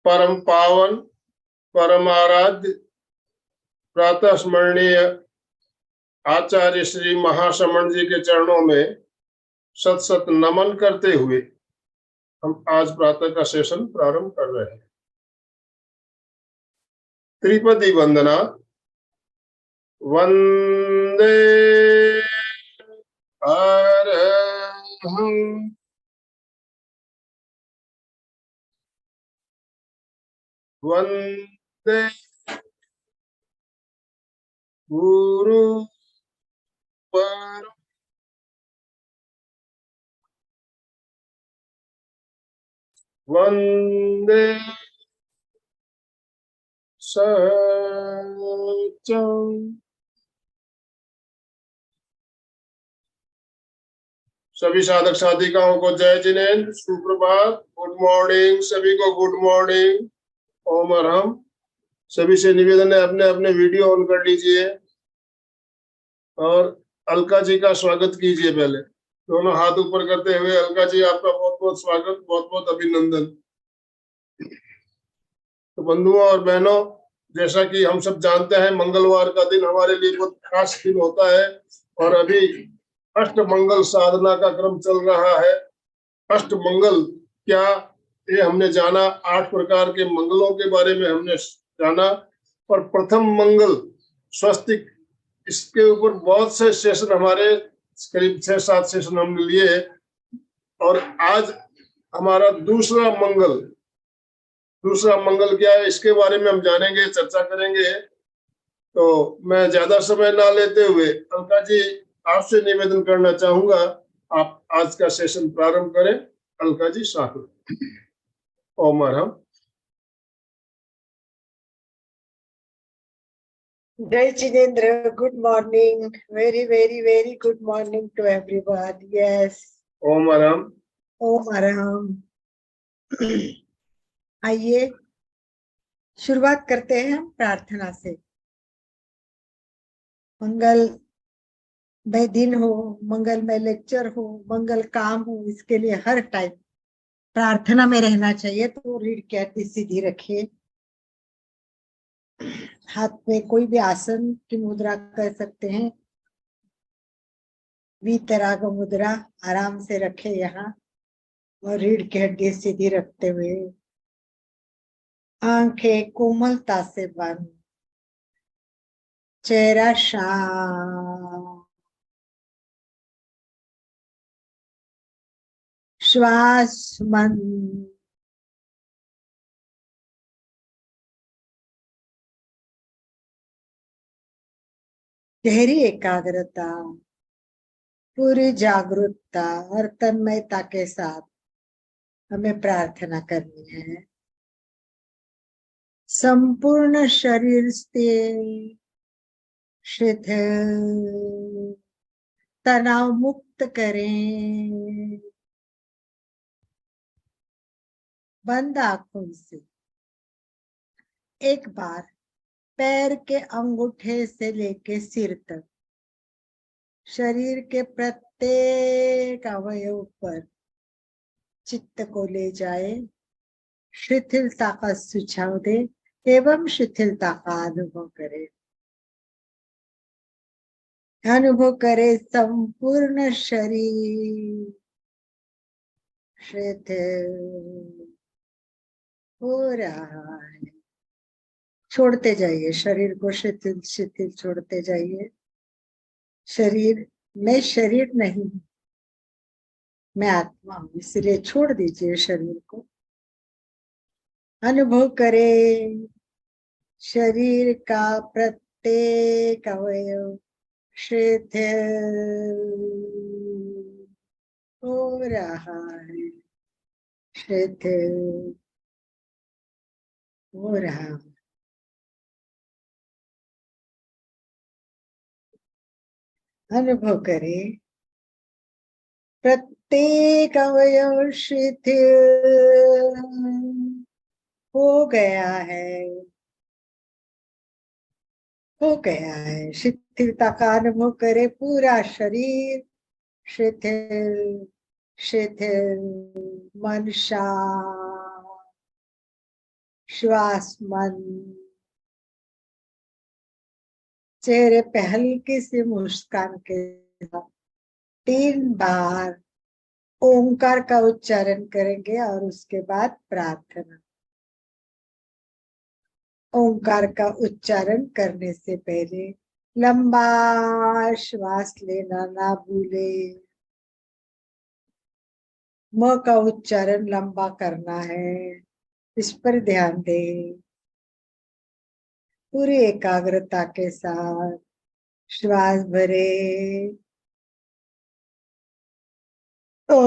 परम पावन परम आराध्य प्रातः स्मरणीय आचार्य श्री महाश्रमण जी के चरणों में सत सत नमन करते हुए हम आज प्रातः का सेशन प्रारंभ कर रहे हैं। त्रिपदी वंदना। वंदे अरहं वंदे गुरु परम वंदे सच्चं। सभी साधक साधिकाओं को जय जिनेन्द्र, सुप्रभात, गुड मॉर्निंग। सभी को गुड मॉर्निंग, ओम अरहम। सभी से निवेदन है अपने अपने वीडियो ऑन कर लीजिए और अलका जी का स्वागत कीजिए। पहले दोनों हाथ ऊपर करते हुए अलका जी आपका बहुत बहुत स्वागत, बहुत बहुत अभिनंदन। तो बंधुओं और बहनों, जैसा कि हम सब जानते हैं, मंगलवार का दिन हमारे लिए बहुत खास दिन होता है और अभी अष्ट मंगल साधना का क्रम चल रहा है। अष्ट मंगल क्या, ये हमने जाना। 8 प्रकार के मंगलों के बारे में हमने जाना और प्रथम मंगल स्वस्तिक, इसके ऊपर बहुत से सेशन, हमारे करीब 6-7 सेशन हमने लिए और आज हमारा दूसरा मंगल क्या है, इसके बारे में हम जानेंगे, चर्चा करेंगे। तो मैं ज्यादा समय ना लेते हुए अलका जी आपसे निवेदन करना चाहूंगा, आप आज का सेशन प्रारंभ करें। अलका जी साहब, ओम अरहम। जय Jinendra, good morning, very very very good morning to everyone. Yes, Om Arham. Om Arham. आइए शुरुआत करते हैं हम प्रार्थना से। मंगल में दिन हो, मंगल में लेक्चर हो, मंगल काम हो, इसके लिए हर टाइम प्रार्थना में रहना चाहिए। तो रीढ़ की हड्डी सीधी रखिए, हाथ में कोई भी आसन की मुद्रा कर सकते हैं। वीतराग मुद्रा आराम से रखे यहाँ और रीढ़ की हड्डी सीधी रखते हुए आंखें कोमलता से बंद, चेहरा शांत, श्वास मन, गहरी एकाग्रता, पूरी जागरूकता और तन्मयता के साथ हमें प्रार्थना करनी है। संपूर्ण शरीर स्थिर, शिथिल, तनाव मुक्त करें। बंद आंखों से एक बार पैर के अंगूठे से लेके सिर तक शरीर के प्रत्येक अवयव पर चित्त को ले जाए, शिथिलता का सुझाव दे एवं शिथिलता का अनुभव करे। अनुभव करे संपूर्ण शरीर शिथिल हो रहा है। छोड़ते जाइए शरीर को, शिथिल शिथिल छोड़ते जाइए। शरीर, मैं शरीर नहीं, मैं आत्मा हूं, इसलिए छोड़ दीजिए शरीर को। अनुभव करें शरीर का प्रत्येक अवयव शिथिल हो रहा है, शिथिल हो रहा है। अनुभव करें प्रत्येक अवयव शिथिल हो गया है, हो गया है। शिथिलता का अनुभव करे, पूरा शरीर शिथिल शिथिल, मन शांत, श्वास मंद, चेहरे पे हल्की सी मुस्कान के साथ 3 बार ओंकार का उच्चारण करेंगे और उसके बाद प्रार्थना। ओंकार का उच्चारण करने से पहले लंबा श्वास लेना ना भूले। म का उच्चारण लंबा करना है, इस पर ध्यान दें। पूरी एकाग्रता के साथ श्वास भरे। ओ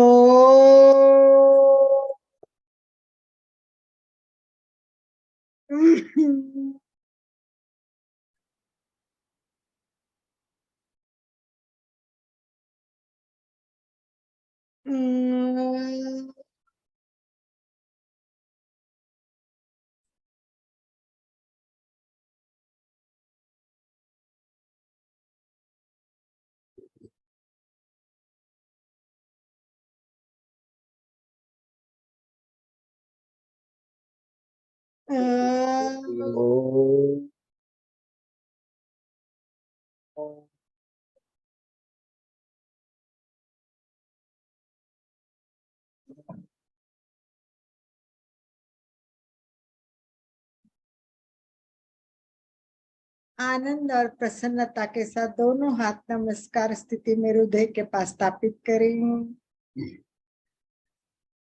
आनंद और प्रसन्नता के साथ दोनों हाथ नमस्कार स्थिति में हृदय के पास स्थापित करें।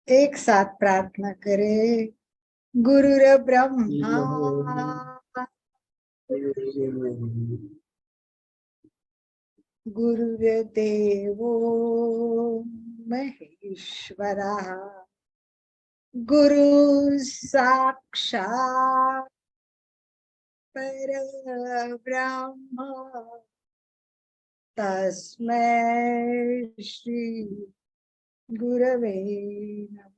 एक साथ प्रार्थना करें। गुरुर ब्रह्मा गुरुर्देवो महेश्वरा गुरु साक्षात् परब्रह्म तस्मै श्री गुरवे नमः।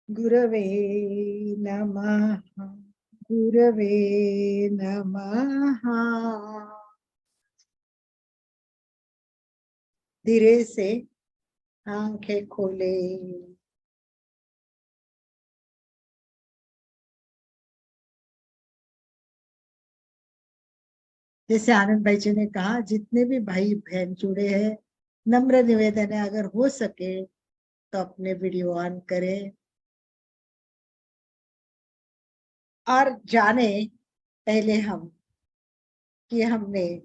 गुरवे नमः। गुरवे नमः। धीरे से आंखें खोले। जैसे आनंद भाई जी ने कहा, जितने भी भाई बहन जुड़े हैं, नम्र निवेदन है अगर हो सके तो अपने वीडियो ऑन करें और जाने पहले हम कि हमने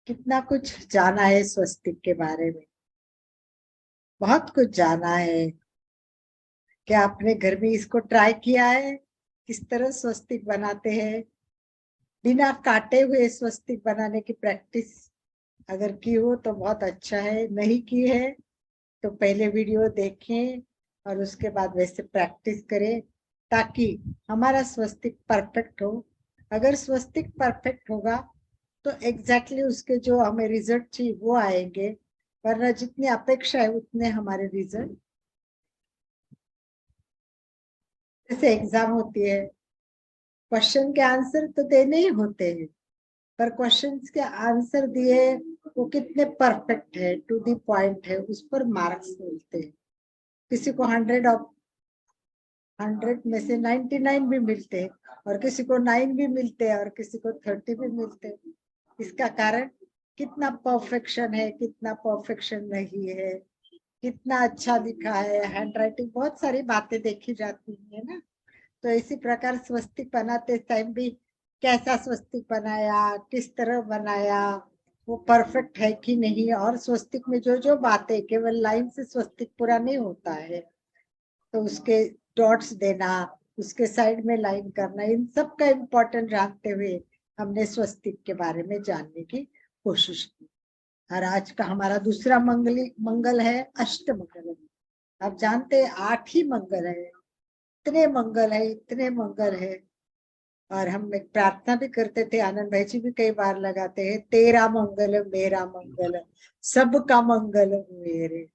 कितना कुछ जाना है स्वस्तिक के बारे में। बहुत कुछ जाना है। क्या आपने घर में इसको ट्राई किया है? किस तरह स्वस्तिक बनाते हैं? बिना काटे हुए स्वस्तिक बनाने की प्रैक्टिस अगर की हो तो बहुत अच्छा है। नहीं की है तो पहले वीडियो देखें और उसके बाद वैसे प्रैक्टिस करें ताकि हमारा स्वस्तिक परफेक्ट हो। अगर स्वस्तिक परफेक्ट होगा तो एग्जैक्टली उसके जो हमें रिजल्ट चाहिए वो आएंगे, वरना जितनी अपेक्षा है उतने हमारे रिजल्ट। जैसे एग्जाम होती है, क्वेश्चन के आंसर तो देने ही होते हैं, पर क्वेश्चंस के आंसर दिए वो कितने परफेक्ट है, टू द पॉइंट है, उस पर मार्क्स मिलते हैं। किसी को 100 में से 99 भी मिलते हैं और किसी को 9 भी मिलते हैं और किसी को 30 भी मिलते हैं। इसका कारण कितना परफेक्शन है, कितना परफेक्शन नहीं है, कितना अच्छा लिखा है, हैंड राइटिंग, बहुत सारी बातें देखी जाती है ना। तो इसी प्रकार स्वस्तिक बनाते टाइम भी कैसा स्वस्तिक बनाया, किस तरह बनाया, वो परफेक्ट है कि नहीं, और स्वस्तिक में जो जो बातें, केवल लाइन से स्वस्तिक पूरा नहीं होता है, तो उसके डॉट्स देना, उसके साइड में लाइन करना, इन सब का इम्पोर्टेंट जानते हुए हमने स्वस्तिक के बारे में जानने की कोशिश की। और आज का हमारा दूसरा मंगल है अष्ट मंगल। आप जानते हैं 8 ही मंगल है। इतने मंगल है, इतने मंगल है। और हम एक प्रार्थना भी करते थे, आनंद भाई जी भी कई बार लगाते हैं, तेरा मंगल मेरा मंगल सबका मंगल मेरे।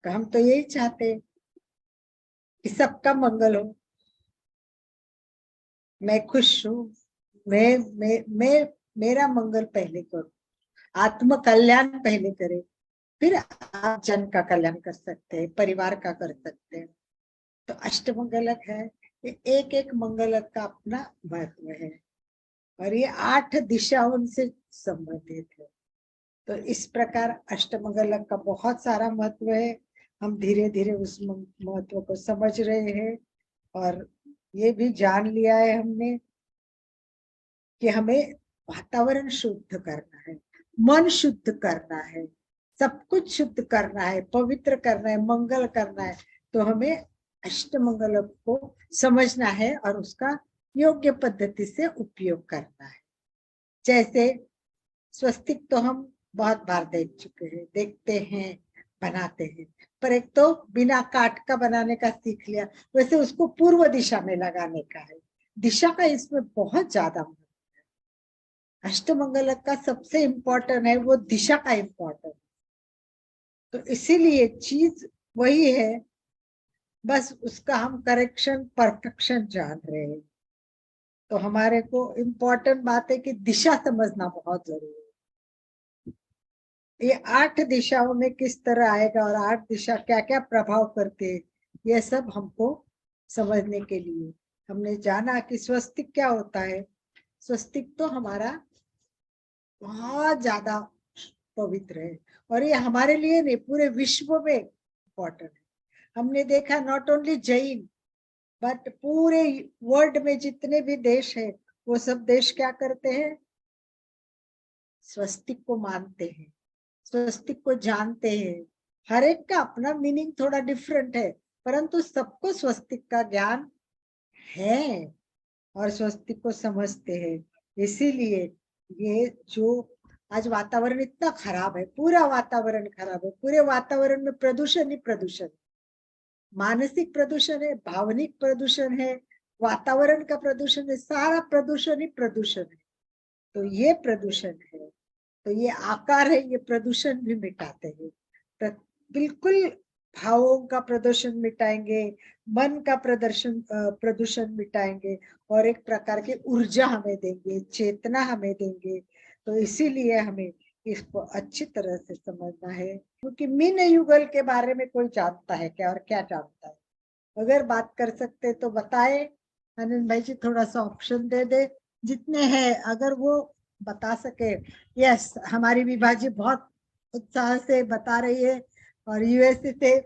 तो हम तो यही चाहते हैं कि सबका मंगल हो। मैं खुश हूँ, मैं मेरा मंगल पहले करो, आत्म कल्याण पहले करे, फिर आप जन का कल्याण कर सकते हैं, परिवार का कर सकते हैं। तो अष्टमंगलक है, ये एक एक मंगलक का अपना महत्व है और ये 8 दिशाओं से संबंधित है। तो इस प्रकार अष्टमंगलक का बहुत सारा महत्व है। हम धीरे धीरे उस महत्व को समझ रहे हैं और ये भी जान लिया है हमने कि हमें वातावरण शुद्ध करना है, मन शुद्ध करना है, सब कुछ शुद्ध करना है, पवित्र करना है, मंगल करना है। तो हमें अष्टमंगल को समझना है और उसका योग्य पद्धति से उपयोग करना है। जैसे स्वस्तिक तो हम बहुत बार देख चुके हैं, देखते हैं, बनाते हैं, पर एक तो बिना काट का बनाने का सीख लिया, वैसे उसको पूर्व दिशा में लगाने का है। दिशा का इसमें बहुत ज्यादा अष्टमंगल का सबसे इम्पोर्टेंट है वो दिशा का इम्पोर्टेंट। तो इसीलिए चीज वही है, बस उसका हम करेक्शन परफेक्शन जान रहे हैं। तो हमारे को इम्पोर्टेंट बात है कि दिशा समझना बहुत जरूरी है। ये 8 दिशाओं में किस तरह आएगा और 8 दिशा क्या क्या प्रभाव करते हैं, ये सब हमको समझने के लिए हमने जाना कि स्वस्तिक क्या होता है। स्वस्तिक तो हमारा बहुत ज्यादा पवित्र है और ये हमारे लिए नहीं, पूरे विश्व में इम्पोर्टेंट है। हमने देखा नॉट ओनली जैन बट पूरे वर्ल्ड में जितने भी देश है वो सब देश क्या करते हैं, स्वस्तिक को मानते हैं, स्वस्तिक को जानते हैं। हर एक का अपना मीनिंग थोड़ा डिफरेंट है, परंतु सबको स्वस्तिक का ज्ञान है और स्वस्तिक को समझते हैं। इसीलिए ये जो आज वातावरण इतना खराब है, पूरा वातावरण खराब है, पूरे वातावरण में प्रदूषण ही प्रदूषण, मानसिक प्रदूषण है, भावनिक प्रदूषण है, वातावरण का प्रदूषण है, सारा प्रदूषण ही प्रदूषण है। तो ये प्रदूषण है, तो ये आकार है, ये प्रदूषण भी मिटाते हैं। बिल्कुल भावों का प्रदूषण मिटाएंगे, मन का प्रदूषण मिटाएंगे और एक प्रकार की ऊर्जा हमें देंगे, चेतना हमें देंगे। तो इसीलिए हमें इसको अच्छी तरह से समझना है, क्योंकि मीन युगल के बारे में कोई जानता है क्या और क्या जानता है? अगर बात कर सकते तो बताए। आनंद भाई जी थोड़ा सा ऑप्शन दे दे, जितने हैं अगर वो बता सके। यस, हमारी विभा जी बहुत उत्साह से बता रही है और यूएसए से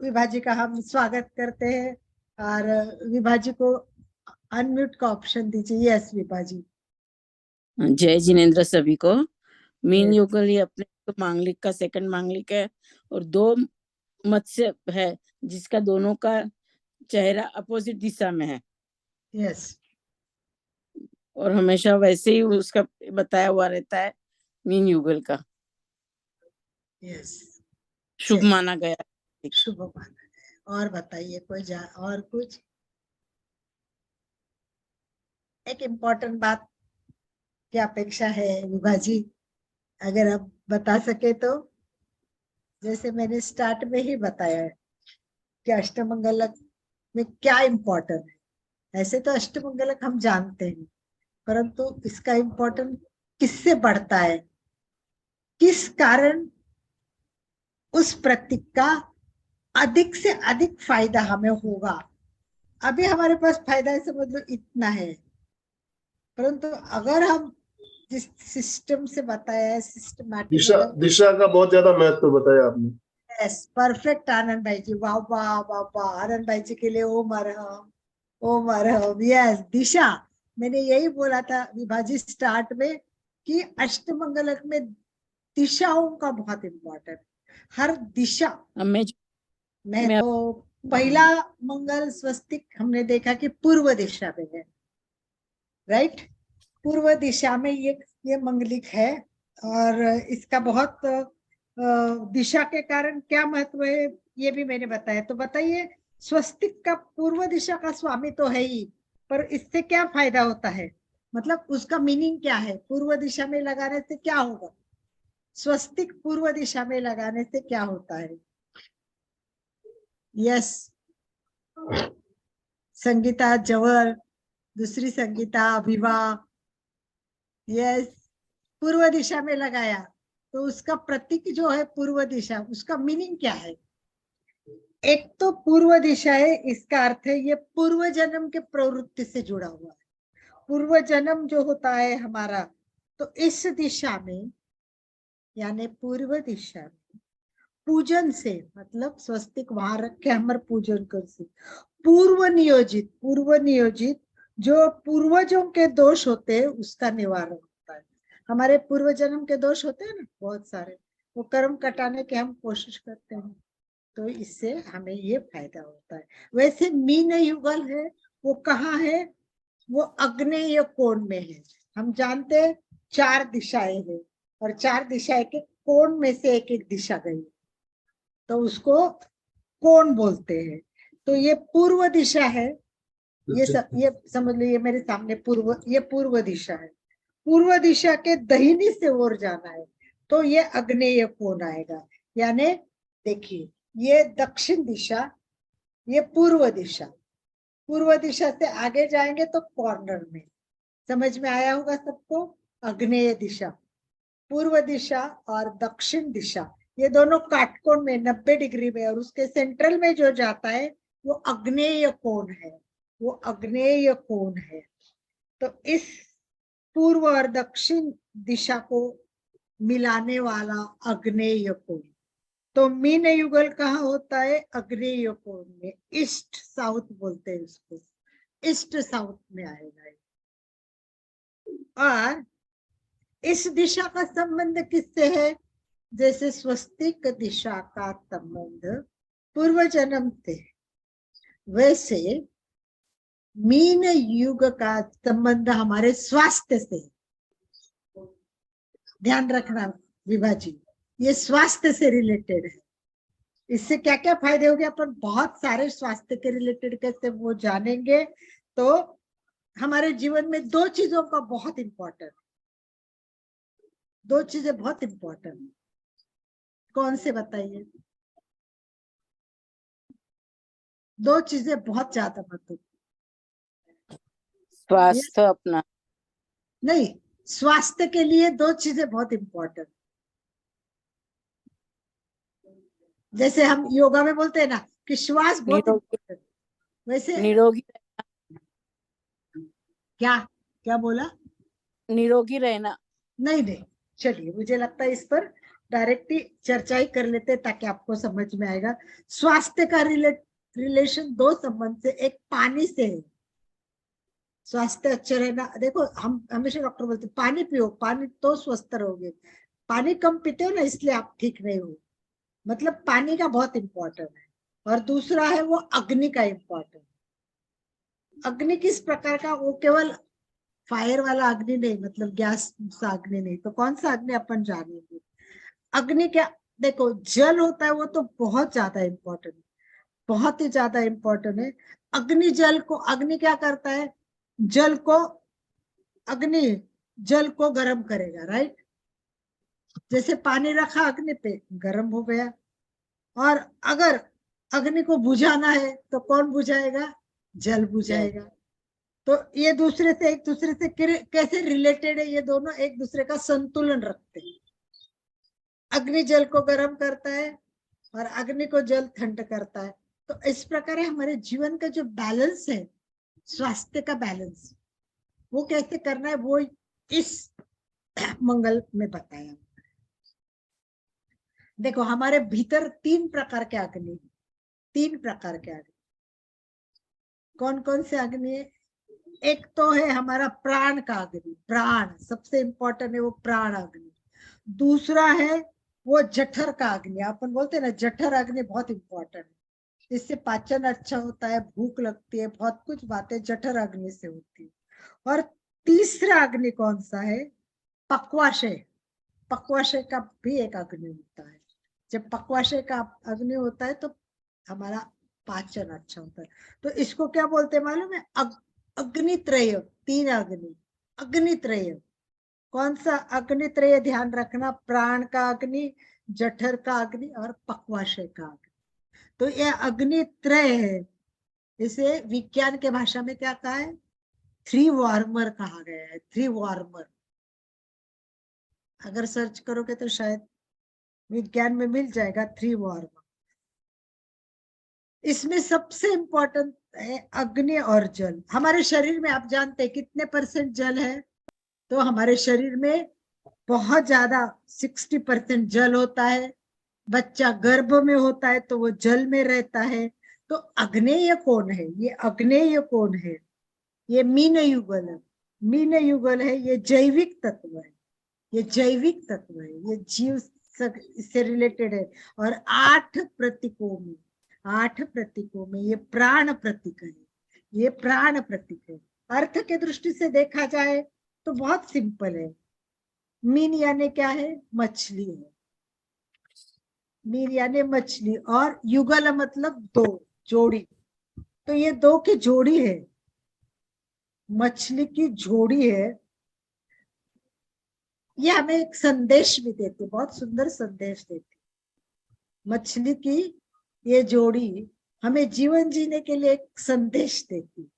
विभा जी का हम स्वागत करते हैं और विभा जी को अनम्यूट का ऑप्शन दीजिए। यस विभा जी। जय जिनेन्द्र सभी को। Mean Yes. युगल ये अपने तो मांगलिक का सेकंड मांगलिक है और 2 मत्स्य है जिसका दोनों का चेहरा अपोजिट दिशा में है यस और हमेशा वैसे ही उसका बताया हुआ रहता है मीन युगल का। यस शुभ माना गया। शुभ माना है। और बताइए कोई और कुछ एक इम्पोर्टेंट बात की अपेक्षा है विभा जी, अगर आप बता सके तो। जैसे मैंने स्टार्ट में ही बताया है कि अष्टमंगलक में क्या इम्पोर्टेंट है। ऐसे तो अष्टमंगलक हम जानते हैं, परंतु इसका इम्पोर्टेंट किससे बढ़ता है, किस कारण उस प्रतीक का अधिक से अधिक फायदा हमें होगा। अभी हमारे पास फायदा है समझ लो इतना है, परंतु अगर हम जिस सिस्टम से बताया है सिस्टमैटिक दिशा का बहुत ज्यादा महत्व बताया आपने। यस परफेक्ट आनंद भाई जी, वाह वाह वाह वाह। आनंद भाई जी के लिए ओम अरहम, ओम अरहम। यस दिशा, मैंने यही बोला था विभाजी स्टार्ट में कि अष्टमंगलक में दिशाओं का बहुत इम्पोर्टेंट, हर दिशा मैं तो पहला मंगल स्वस्तिक हमने देखा कि पूर्व दिशा में है, राइट। पूर्व दिशा में ये मंगलिक है और इसका बहुत दिशा के कारण क्या महत्व है ये भी मैंने बताया। तो बताइए स्वस्तिक का पूर्व दिशा का स्वामी तो है ही, पर इससे क्या फायदा होता है, मतलब उसका मीनिंग क्या है, पूर्व दिशा में लगाने से क्या होगा, स्वस्तिक पूर्व दिशा में लगाने से क्या होता है। यस संगीता जवर, दूसरी संगीता अभिवा। यस पूर्व दिशा में लगाया तो उसका प्रतीक जो है पूर्व दिशा, उसका मीनिंग क्या है। एक तो पूर्व दिशा है, इसका अर्थ है ये पूर्व जन्म के प्रवृत्ति से जुड़ा हुआ है। पूर्व जन्म जो होता है हमारा, तो इस दिशा में यानी पूर्व दिशा में पूजन से, मतलब स्वस्तिक वहां रख के हमारे पूजन कर से पूर्व नियोजित जो पूर्वजों के दोष होते हैं उसका निवारण होता है। हमारे पूर्व जन्म के दोष होते हैं ना बहुत सारे, वो कर्म कटाने की हम कोशिश करते हैं, तो इससे हमें ये फायदा होता है। वैसे मीन युगल है वो कहाँ है, वो अग्नेय कोण में है। हम जानते हैं 4 दिशाएं हैं और 4 दिशाएं के कोण में से एक एक दिशा गई, तो उसको कोण बोलते हैं। तो ये पूर्व दिशा है, ये समझ लीजिए मेरे सामने ये पूर्व दिशा है। पूर्व दिशा के दाहिनी से ओर जाना है तो ये अग्नेय कोण आएगा। यानी देखिए ये दक्षिण दिशा, ये पूर्व दिशा, पूर्व दिशा से आगे जाएंगे तो कॉर्नर में, समझ में आया होगा सबको। अग्नेय दिशा, पूर्व दिशा और दक्षिण दिशा ये दोनों काटकोण में 90 डिग्री में, और उसके सेंट्रल में जो जाता है वो अग्नेय कोण है, वो अग्नेय कोण है। तो इस पूर्व और दक्षिण दिशा को मिलाने वाला अग्नेय कोण, तो मीन युगल कहाँ होता है, अग्नेय कोण में, ईस्ट साउथ बोलते हैं उसको, ईस्ट साउथ में आएगा। और इस दिशा का संबंध किससे है, जैसे स्वस्तिक दिशा का संबंध पूर्व जन्म से, वैसे मीन युग का संबंध हमारे स्वास्थ्य से। ध्यान रखना विभाजी, ये स्वास्थ्य से रिलेटेड है। इससे क्या क्या फायदे हो गए, अपन बहुत सारे स्वास्थ्य के रिलेटेड कैसे वो जानेंगे। तो हमारे जीवन में 2 चीजों का बहुत इंपॉर्टेंट, 2 चीजें बहुत इंपॉर्टेंट, कौन से बताइए। 2 चीजें बहुत ज्यादा महत्वपूर्ण, स्वास्थ्य अपना, नहीं, स्वास्थ्य के लिए 2 चीजें बहुत इंपॉर्टेंट। जैसे हम योगा में बोलते हैं ना कि श्वास बहुत निरोगी, इंपॉर्टेंट, वैसे निरोगी, क्या क्या बोला, निरोगी रहना। नहीं नहीं, चलिए मुझे लगता है इस पर डायरेक्ट ही चर्चा ही कर लेते हैं ताकि आपको समझ में आएगा। स्वास्थ्य का रिलेशन 2 संबंध से, एक पानी से है। स्वास्थ्य अच्छा रहना, देखो हम हमेशा डॉक्टर बोलते पानी पियो, पानी तो स्वस्थ रहोगे, पानी कम पीते हो ना इसलिए आप ठीक नहीं हो, मतलब पानी का बहुत इंपॉर्टेंट है। और दूसरा है वो अग्नि का इंपॉर्टेंट। अग्नि किस प्रकार का, वो केवल फायर वाला अग्नि नहीं, मतलब गैस सा अग्नि नहीं, तो कौन सा अग्नि अपन जानेंगे। अग्नि क्या, देखो जल होता है वो तो बहुत ज्यादा इंपॉर्टेंट, बहुत ही ज्यादा इंपॉर्टेंट है। अग्नि जल को, अग्नि क्या करता है, जल को, अग्नि जल को गर्म करेगा, राइट। जैसे पानी रखा अग्नि पे, गर्म हो गया। और अगर अग्नि को बुझाना है तो कौन बुझाएगा, जल बुझाएगा। तो ये एक दूसरे से कैसे रिलेटेड है, ये दोनों एक दूसरे का संतुलन रखते हैं। अग्नि जल को गर्म करता है और अग्नि को जल ठंड करता है। तो इस प्रकार हमारे जीवन का जो बैलेंस है, स्वास्थ्य का बैलेंस, वो कैसे करना है वो इस मंगल में बताया। देखो हमारे भीतर 3 प्रकार के अग्नि, 3 प्रकार के अग्नि, कौन कौन से अग्नि है। एक तो है हमारा प्राण का अग्नि, प्राण सबसे इंपॉर्टेंट है, वो प्राण अग्नि। दूसरा है वो जठर का अग्नि, अपन बोलते हैं ना जठर अग्नि बहुत इंपॉर्टेंट है, इससे पाचन अच्छा होता है, भूख लगती है, बहुत कुछ बातें जठर अग्नि से होती है। और तीसरा अग्नि कौन सा है, पक्वाशय। पक्वाशय का भी एक अग्नि होता है। जब पक्वाशय का अग्नि होता है तो हमारा पाचन अच्छा होता है। तो इसको क्या बोलते हैं मालूम है, अग्नित्रय, 3 अग्नि, अग्नित्रय। कौन सा अग्नित्रय, ध्यान रखना, प्राण का अग्नि, जठर का अग्नि और पक्वाशय का अग्नि। तो ये अग्नित्रय है, इसे विज्ञान के भाषा में क्या कहा है, 3 वार्मर कहा गया है, 3 वार्मर। अगर सर्च करोगे तो शायद विज्ञान में मिल जाएगा 3 वार्मर। इसमें सबसे इम्पोर्टेंट है अग्नि और जल। हमारे शरीर में आप जानते हैं कितने % जल है? तो हमारे शरीर में बहुत ज्यादा 60% जल होता है। बच्चा गर्भ में होता है तो वो जल में रहता है। तो अग्नेय कौन है? ये अग्नेय कौन है? ये मीन युगल है। मीन युगल है, ये जैविक तत्व है। ये जैविक तत्व है, ये जीव से रिलेटेड है। और 8 प्रतीकों में ये प्राण प्रतीक है। ये प्राण प्रतीक है। अर्थ के दृष्टि से देखा जाए तो बहुत सिंपल है। मीन यानी क्या है? मछली है। मीन यानी मछली, और युगल मतलब 2, जोड़ी। तो ये 2 की जोड़ी है, मछली की जोड़ी है। ये हमें एक संदेश भी देती, बहुत सुंदर संदेश देती। मछली की ये जोड़ी हमें जीवन जीने के लिए एक संदेश देती।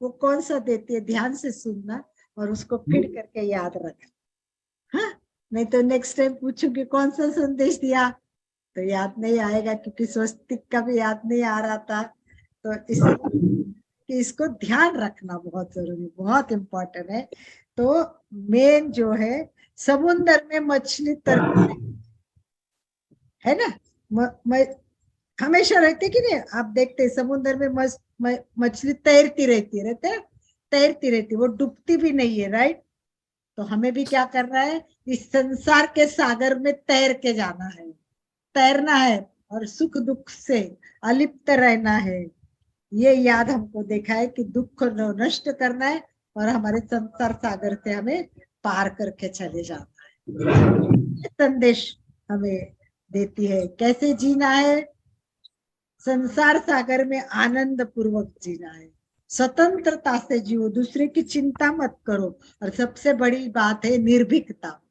वो कौन सा देती है? ध्यान से सुनना और उसको फिर करके याद रखना। हाँ, नहीं तो नेक्स्ट टाइम पूछूंगी कौन सा संदेश दिया तो याद नहीं आएगा, क्योंकि स्वस्तिक का भी याद नहीं आ रहा था। तो कि इसको ध्यान रखना बहुत जरूरी, बहुत इम्पोर्टेंट है। तो मेन जो है, समुन्द्र में मछली तरती है ना, हमेशा रहती कि नहीं? आप देखते समुद्र में मछली तैरती रहती तैरती रहती, वो डूबती भी नहीं है, राइट? तो हमें भी क्या करना है? इस संसार के सागर में तैर के जाना है, तैरना है और सुख दुख से अलिप्त रहना है। ये याद हमको देखा है कि दुख को नष्ट करना है और हमारे संसार सागर से हमें पार करके चले जाना है। ये संदेश हमें देती है कैसे जीना है। संसार सागर में आनंद पूर्वक जीना है, स्वतंत्रता से जियो, दूसरे की चिंता मत करो, और सबसे बड़ी बात है निर्भीकता।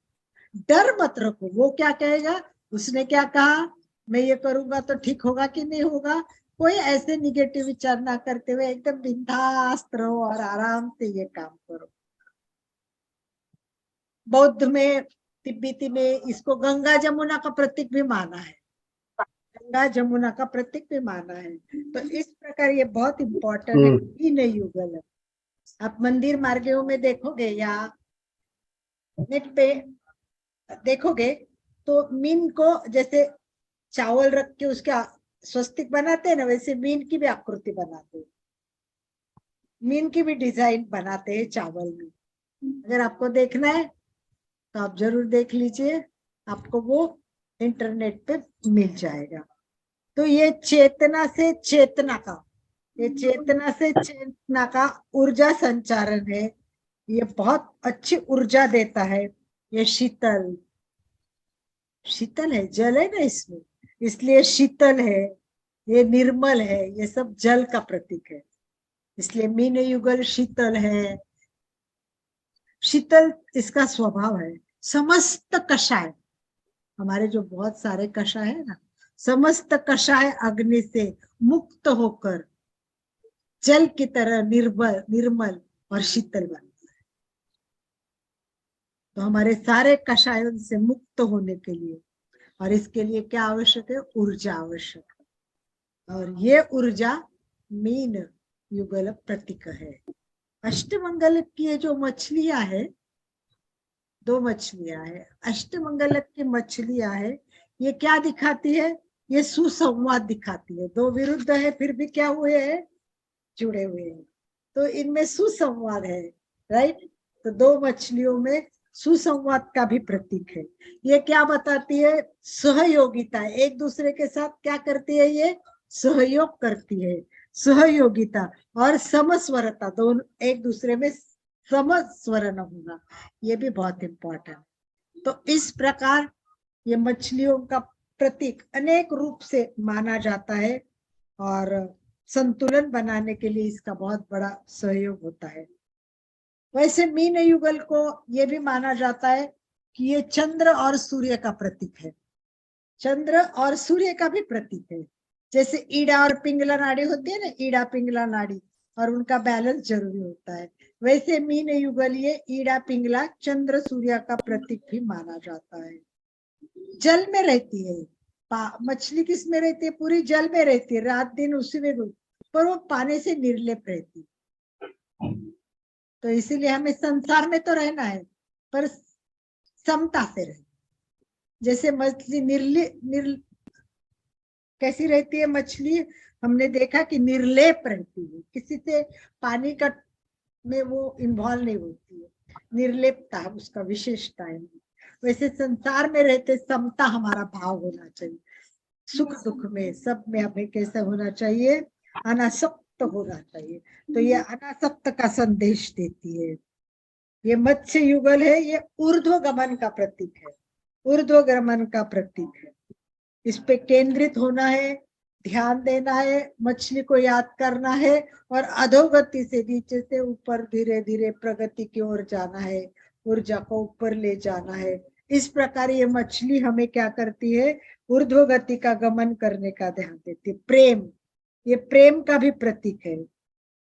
डर मत रखो, वो क्या कहेगा, उसने क्या कहा, मैं ये करूंगा तो ठीक होगा कि नहीं होगा, कोई ऐसे निगेटिव विचार ना करते हुए एकदम बिंदास्त रहो और आराम से ये काम करो। बौद्ध में, तिब्बती में इसको गंगा जमुना का प्रतीक भी माना है, गंगा जमुना का प्रतीक भी माना है। तो इस प्रकार ये बहुत इम्पोर्टेंट है। ही नहीं युगल है। आप मंदिर मार्गों में देखोगे या नेट पे देखोगे तो मीन को जैसे चावल रख के उसका स्वस्तिक बनाते हैं ना, वैसे मीन की भी आकृति बनाते हैं, मीन की भी डिजाइन बनाते हैं चावल में। अगर आपको देखना है तो आप जरूर देख लीजिए, आपको वो इंटरनेट पे मिल जाएगा। तो ये चेतना से चेतना का, ये चेतना से चेतना का ऊर्जा संचारण है। ये बहुत अच्छी ऊर्जा देता है। ये शीतल, शीतल है, जल है ना इसमें, इसलिए शीतल है। ये निर्मल है, ये सब जल का प्रतीक है, इसलिए मीन युगल शीतल है। शीतल इसका स्वभाव है। समस्त कषाय, हमारे जो बहुत सारे कषाय है ना, समस्त कषाय अग्नि से मुक्त होकर जल की तरह निर्मल और शीतल बनता है। तो हमारे सारे कषायों से मुक्त होने के लिए, और इसके लिए क्या आवश्यक है? ऊर्जा आवश्यक है, और ये ऊर्जा मीन युगल प्रतीक है। अष्टमंगल की ये जो मछलियां है, 2 मछलियां है, अष्टमंगल की मछलियां है, ये क्या दिखाती है? ये सुसंवाद दिखाती है। 2 विरुद्ध है फिर भी क्या हुए हैं? जुड़े हुए हैं। तो इनमें सुसंवाद है, राइट? तो 2 मछलियों में सुसंवाद का भी प्रतीक है। ये क्या बताती है? सहयोगिता, एक दूसरे के साथ क्या करती है? ये सहयोग करती है, सहयोगिता और समस्वरता, दोनों एक दूसरे में समस्वरण होना, ये भी बहुत इम्पोर्टेंट। तो इस प्रकार ये मछलियों का प्रतीक अनेक रूप से माना जाता है, और संतुलन बनाने के लिए इसका बहुत बड़ा सहयोग होता है। वैसे मीन युगल को ये भी माना जाता है कि ये चंद्र और सूर्य का प्रतीक है, चंद्र और सूर्य का भी प्रतीक है। जैसे ईड़ा और पिंगला नाड़ी होती है ना, ईड़ा पिंगला नाड़ी, और उनका बैलेंस जरूरी होता है, वैसे मीन युगल ये ईड़ा पिंगला चंद्र सूर्य का प्रतीक भी माना जाता है। जल में रहती है मछली किस में रहती है? पूरी जल में रहती है, रात दिन उसी में, पर वो पानी से निर्लेप रहती है। तो इसीलिए हमें संसार में तो रहना है, पर समता से रहना। जैसे मछली कैसी रहती है मछली? हमने देखा कि निर्लेप रहती है, किसी से पानी का में वो इन्वॉल्व नहीं होती है, निर्लेपता उसका विशेषता है। वैसे संसार में रहते समता हमारा भाव होना चाहिए, सुख दुख में सब में हमें कैसा होना चाहिए? अनासक्त होना चाहिए। तो ये अनासक्त का संदेश देती है। ये मत्स्य युगल है, ये ऊर्ध्व गमन का प्रतीक है, ऊर्ध्व गमन का प्रतीक है। इस पे केंद्रित होना है, ध्यान देना है, मछली को याद करना है और अधोगति से नीचे से ऊपर धीरे धीरे प्रगति की ओर जाना है, ऊर्जा को ऊपर ले जाना है। इस प्रकार ये मछली हमें क्या करती है? ऊर्ध्व गति का गमन करने का ध्यान देती है। प्रेम, ये प्रेम का भी प्रतीक है।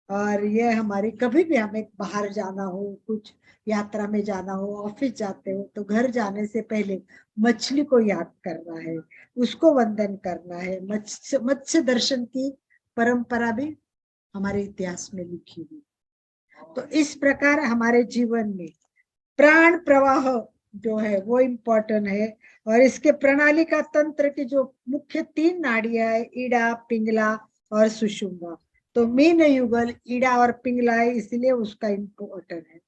और ये हमारी कभी भी हमें बाहर जाना हो, कुछ यात्रा में जाना हो, ऑफिस जाते हो, तो घर जाने से पहले मछली को याद करना है, उसको वंदन करना है। मत्स्य दर्शन की परंपरा भी हमारे इतिहास में लिखी हुई। तो इस प्रकार हमारे जीवन में प्राण प्रवाह जो है वो इम्पोर्टेंट है। और इसके प्रणाली का तंत्र की जो मुख्य 3 नाड़ियां है, ईड़ा, पिंगला और सुषुम्ना। तो मीन युगल ईड़ा और पिंगला है, इसलिए उसका इम्पोर्टेंट है।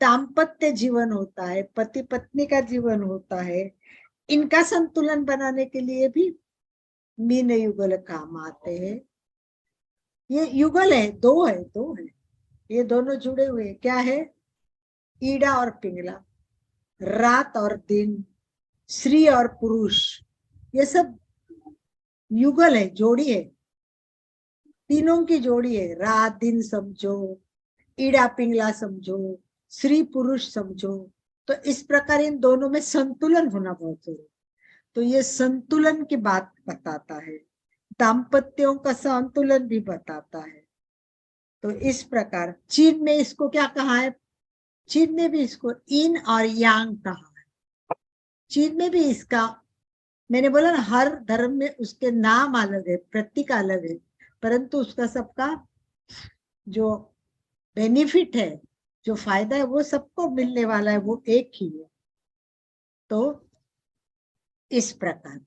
दाम्पत्य जीवन होता है, पति पत्नी का जीवन होता है, इनका संतुलन बनाने के लिए भी मीन युगल काम आते हैं। ये युगल है, दो है, ये दोनों जुड़े हुए क्या है? ईड़ा और पिंगला, रात और दिन, स्त्री और पुरुष, ये सब युगल है, जोड़ी है, तीनों की जोड़ी है। रात दिन समझो, ईड़ा पिंगला समझो, स्त्री पुरुष समझो। तो इस प्रकार इन दोनों में संतुलन होना बहुत जरूरी। तो ये संतुलन की बात बताता है, दाम्पत्यों का संतुलन भी बताता है। तो इस प्रकार चीन में इसको क्या कहा है? चीन में भी इसको yin और yang कहा है। चीन में भी इसका, मैंने बोला ना, हर धर्म में उसके नाम अलग है, प्रतीक अलग है, परंतु उसका सबका जो बेनिफिट है, जो फायदा है, वो सबको मिलने वाला है, वो एक ही है। तो इस प्रकार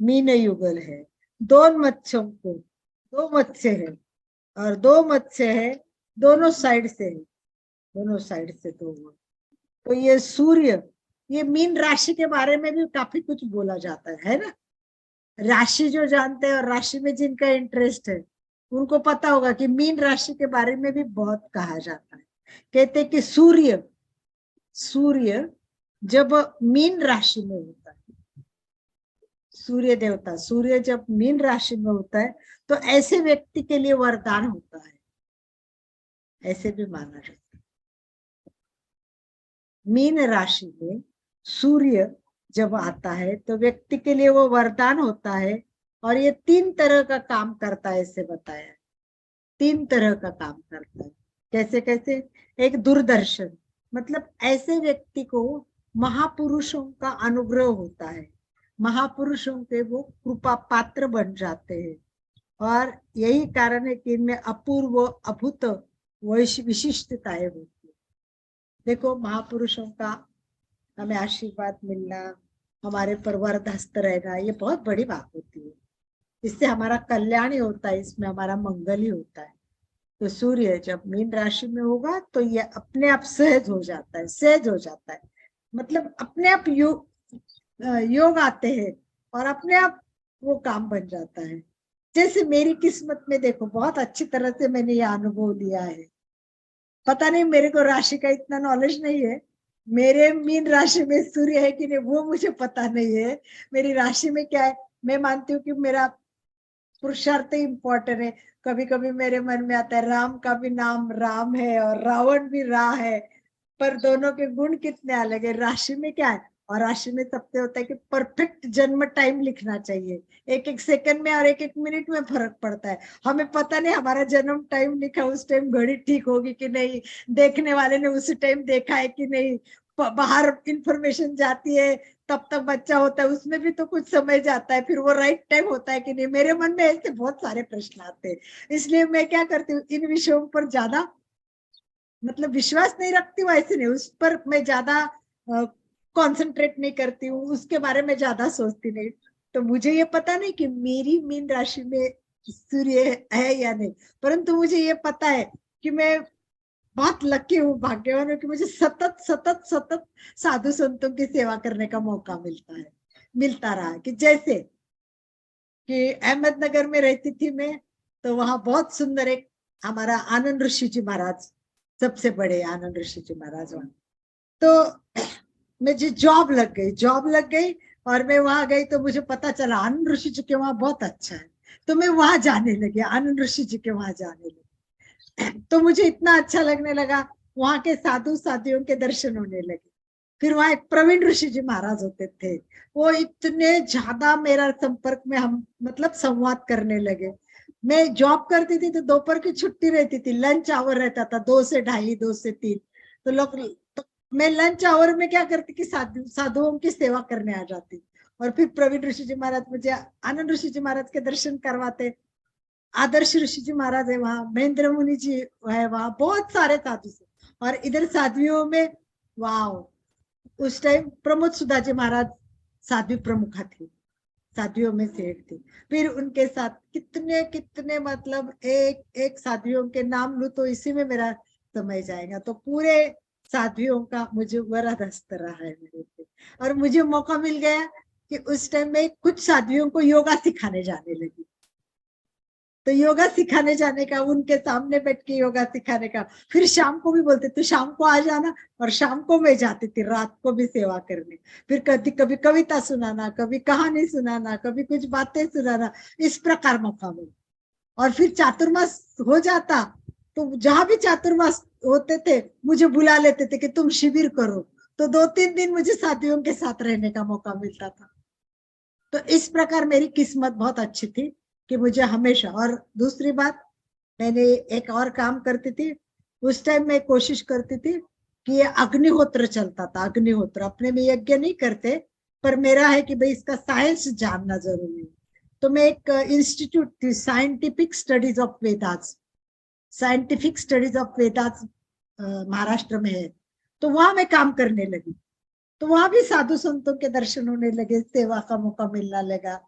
मीन युगल है। दो मत्स्य है और 2 मत्स्य है, दोनों साइड से है, दोनों साइड से 2। तो ये सूर्य, ये मीन राशि के बारे में भी काफी कुछ बोला जाता है ना। राशि जो जानते हैं और राशि में जिनका इंटरेस्ट है उनको पता होगा कि मीन राशि के बारे में भी बहुत कहा जाता है। कहते हैं कि सूर्य जब मीन राशि में होता है, सूर्य देवता सूर्य जब मीन राशि में होता है तो ऐसे व्यक्ति के लिए वरदान होता है, ऐसे भी माना जाता है। मीन राशि में सूर्य जब आता है तो व्यक्ति के लिए वो वरदान होता है। और ये 3 तरह का काम करता है, ऐसे बताया, 3 तरह का काम करता है। कैसे कैसे? एक दूरदर्शन, मतलब ऐसे व्यक्ति को महापुरुषों का अनुग्रह होता है, महापुरुषों के वो कृपा पात्र बन जाते हैं। और यही कारण है कि इनमें अपूर्व अभूत विशिष्टताएं होती है। देखो, महापुरुषों का हमें आशीर्वाद मिलना, हमारे पर वरदहस्त रहना, ये बहुत बड़ी बात होती है। इससे हमारा कल्याण ही होता है, इसमें हमारा मंगल ही होता है। तो सूर्य जब मीन राशि में होगा तो ये अपने आप सहज हो जाता है, सहज हो जाता है, मतलब अपने आप योग आते हैं और अपने आप वो काम बन जाता है। जैसे मेरी किस्मत में देखो, बहुत अच्छी तरह से मैंने ये अनुभव लिया है। पता नहीं, मेरे को राशि का इतना नॉलेज नहीं है, मेरे मीन राशि में सूर्य है कि नहीं वो मुझे पता नहीं है। मेरी राशि में क्या है, मैं मानती हूँ कि मेरा पुरुषार्थ इम्पोर्टेंट है। कभी कभी मेरे मन में आता है राम का भी नाम राम है और रावण भी रा है, पर दोनों के गुण कितने अलग है। राशि में क्या है, और राशि में सबसे होता है कि परफेक्ट जन्म टाइम लिखना चाहिए, 1-1 सेकंड में और 1-1 मिनट में फर्क पड़ता है। हमें पता नहीं हमारा जन्म टाइम लिखा, उस टाइम घड़ी ठीक होगी कि नहीं, देखने वाले ने उसी टाइम देखा है कि नहीं, बाहर इंफॉर्मेशन जाती है तब तक बच्चा होता है, उसमें भी तो कुछ समय जाता है, फिर वो राइट टाइम होता है कि नहीं। मेरे मन में ऐसे बहुत सारे प्रश्न आते हैं, इसलिए मैं क्या करती हूँ, इन विषयों पर ज्यादा मतलब विश्वास नहीं रखती हूँ, ऐसे नहीं, उस पर मैं ज्यादा कंसंट्रेट नहीं करती हूँ, उसके बारे में ज्यादा सोचती नहीं। तो मुझे ये पता नहीं कि मेरी मीन राशि में सूर्य है या नहीं, परंतु मुझे ये पता है कि मैं बहुत लकी हूँ, भाग्यवान हूँ कि मुझे सतत सतत सतत साधु संतों की सेवा करने का मौका मिलता रहा है। कि जैसे कि अहमदनगर में रहती थी मैं, तो वहां बहुत सुंदर एक हमारा आनंद ऋषि जी महाराज, सबसे बड़े आनंद ऋषि जी महाराज वहां। तो मुझे जॉब लग गई और मैं वहां गई, तो मुझे पता चला आनंद ऋषि जी के वहां बहुत अच्छा है, तो मैं वहां जाने लगी, आनंद ऋषि जी के वहां जाने लगी। तो मुझे इतना अच्छा लगने लगा, वहां के साधु साधियों के दर्शन होने लगे। फिर वहां एक प्रवीण ऋषि जी महाराज होते थे, वो इतने ज्यादा मेरा संपर्क में, हम मतलब संवाद करने लगे। मैं जॉब करती थी तो दोपहर की छुट्टी रहती थी, लंच आवर रहता था 2 से 2:30, 2 से 3। तो लोग, तो मैं लंच आवर में क्या करती कि साधुओं की सेवा करने आ जाती। और फिर प्रवीण ऋषि जी महाराज मुझे आनंद ऋषि जी महाराज के दर्शन करवाते। आदर्श ऋषि जी महाराज है वहां, महेंद्र मुनि जी है वहां, बहुत सारे साधु से। और इधर साध्वियों में, वाह, उस टाइम प्रमोद सुधा जी महाराज साध्वी प्रमुखा थी, साध्वियों में से एक थी। फिर उनके साथ कितने कितने, मतलब एक एक साध्वियों के नाम लूं तो इसी में मेरा समय जाएगा। तो पूरे साध्वियों का मुझे बड़ा दस्त रहा है मेरे पे। और मुझे मौका मिल गया कि उस टाइम में कुछ साध्वियों को योगा सिखाने जाने लगी। तो योगा सिखाने जाने का, उनके सामने बैठ के योगा सिखाने का। फिर शाम को भी बोलते तू शाम को आ जाना, और शाम को मैं जाती थी रात को भी सेवा करने। फिर कभी कभी कविता सुनाना, कभी कहानी सुनाना, कभी कुछ बातें सुनाना, इस प्रकार मौका मिला। और फिर चातुर्मास हो जाता, तो जहां भी चातुर्मास होते थे मुझे बुला लेते थे कि तुम शिविर करो। तो 2-3 दिन मुझे साथियों के साथ रहने का मौका मिलता था। तो इस प्रकार मेरी किस्मत बहुत अच्छी थी कि मुझे हमेशा। और दूसरी बात, मैंने एक और काम करती थी, उस टाइम मैं कोशिश करती थी कि ये अग्निहोत्र चलता था, अग्निहोत्र अपने में यज्ञ नहीं करते, पर मेरा है कि भाई इसका साइंस जानना जरूरी है। तो मैं एक इंस्टीट्यूट थी, scientific studies of Vedas, scientific studies of Vedas Maharashtra में है, तो वहां मैं काम करने लगी। तो वहां भी साधु संतों के दर्शन होने लगे, सेवा का मौका मिलने लगा।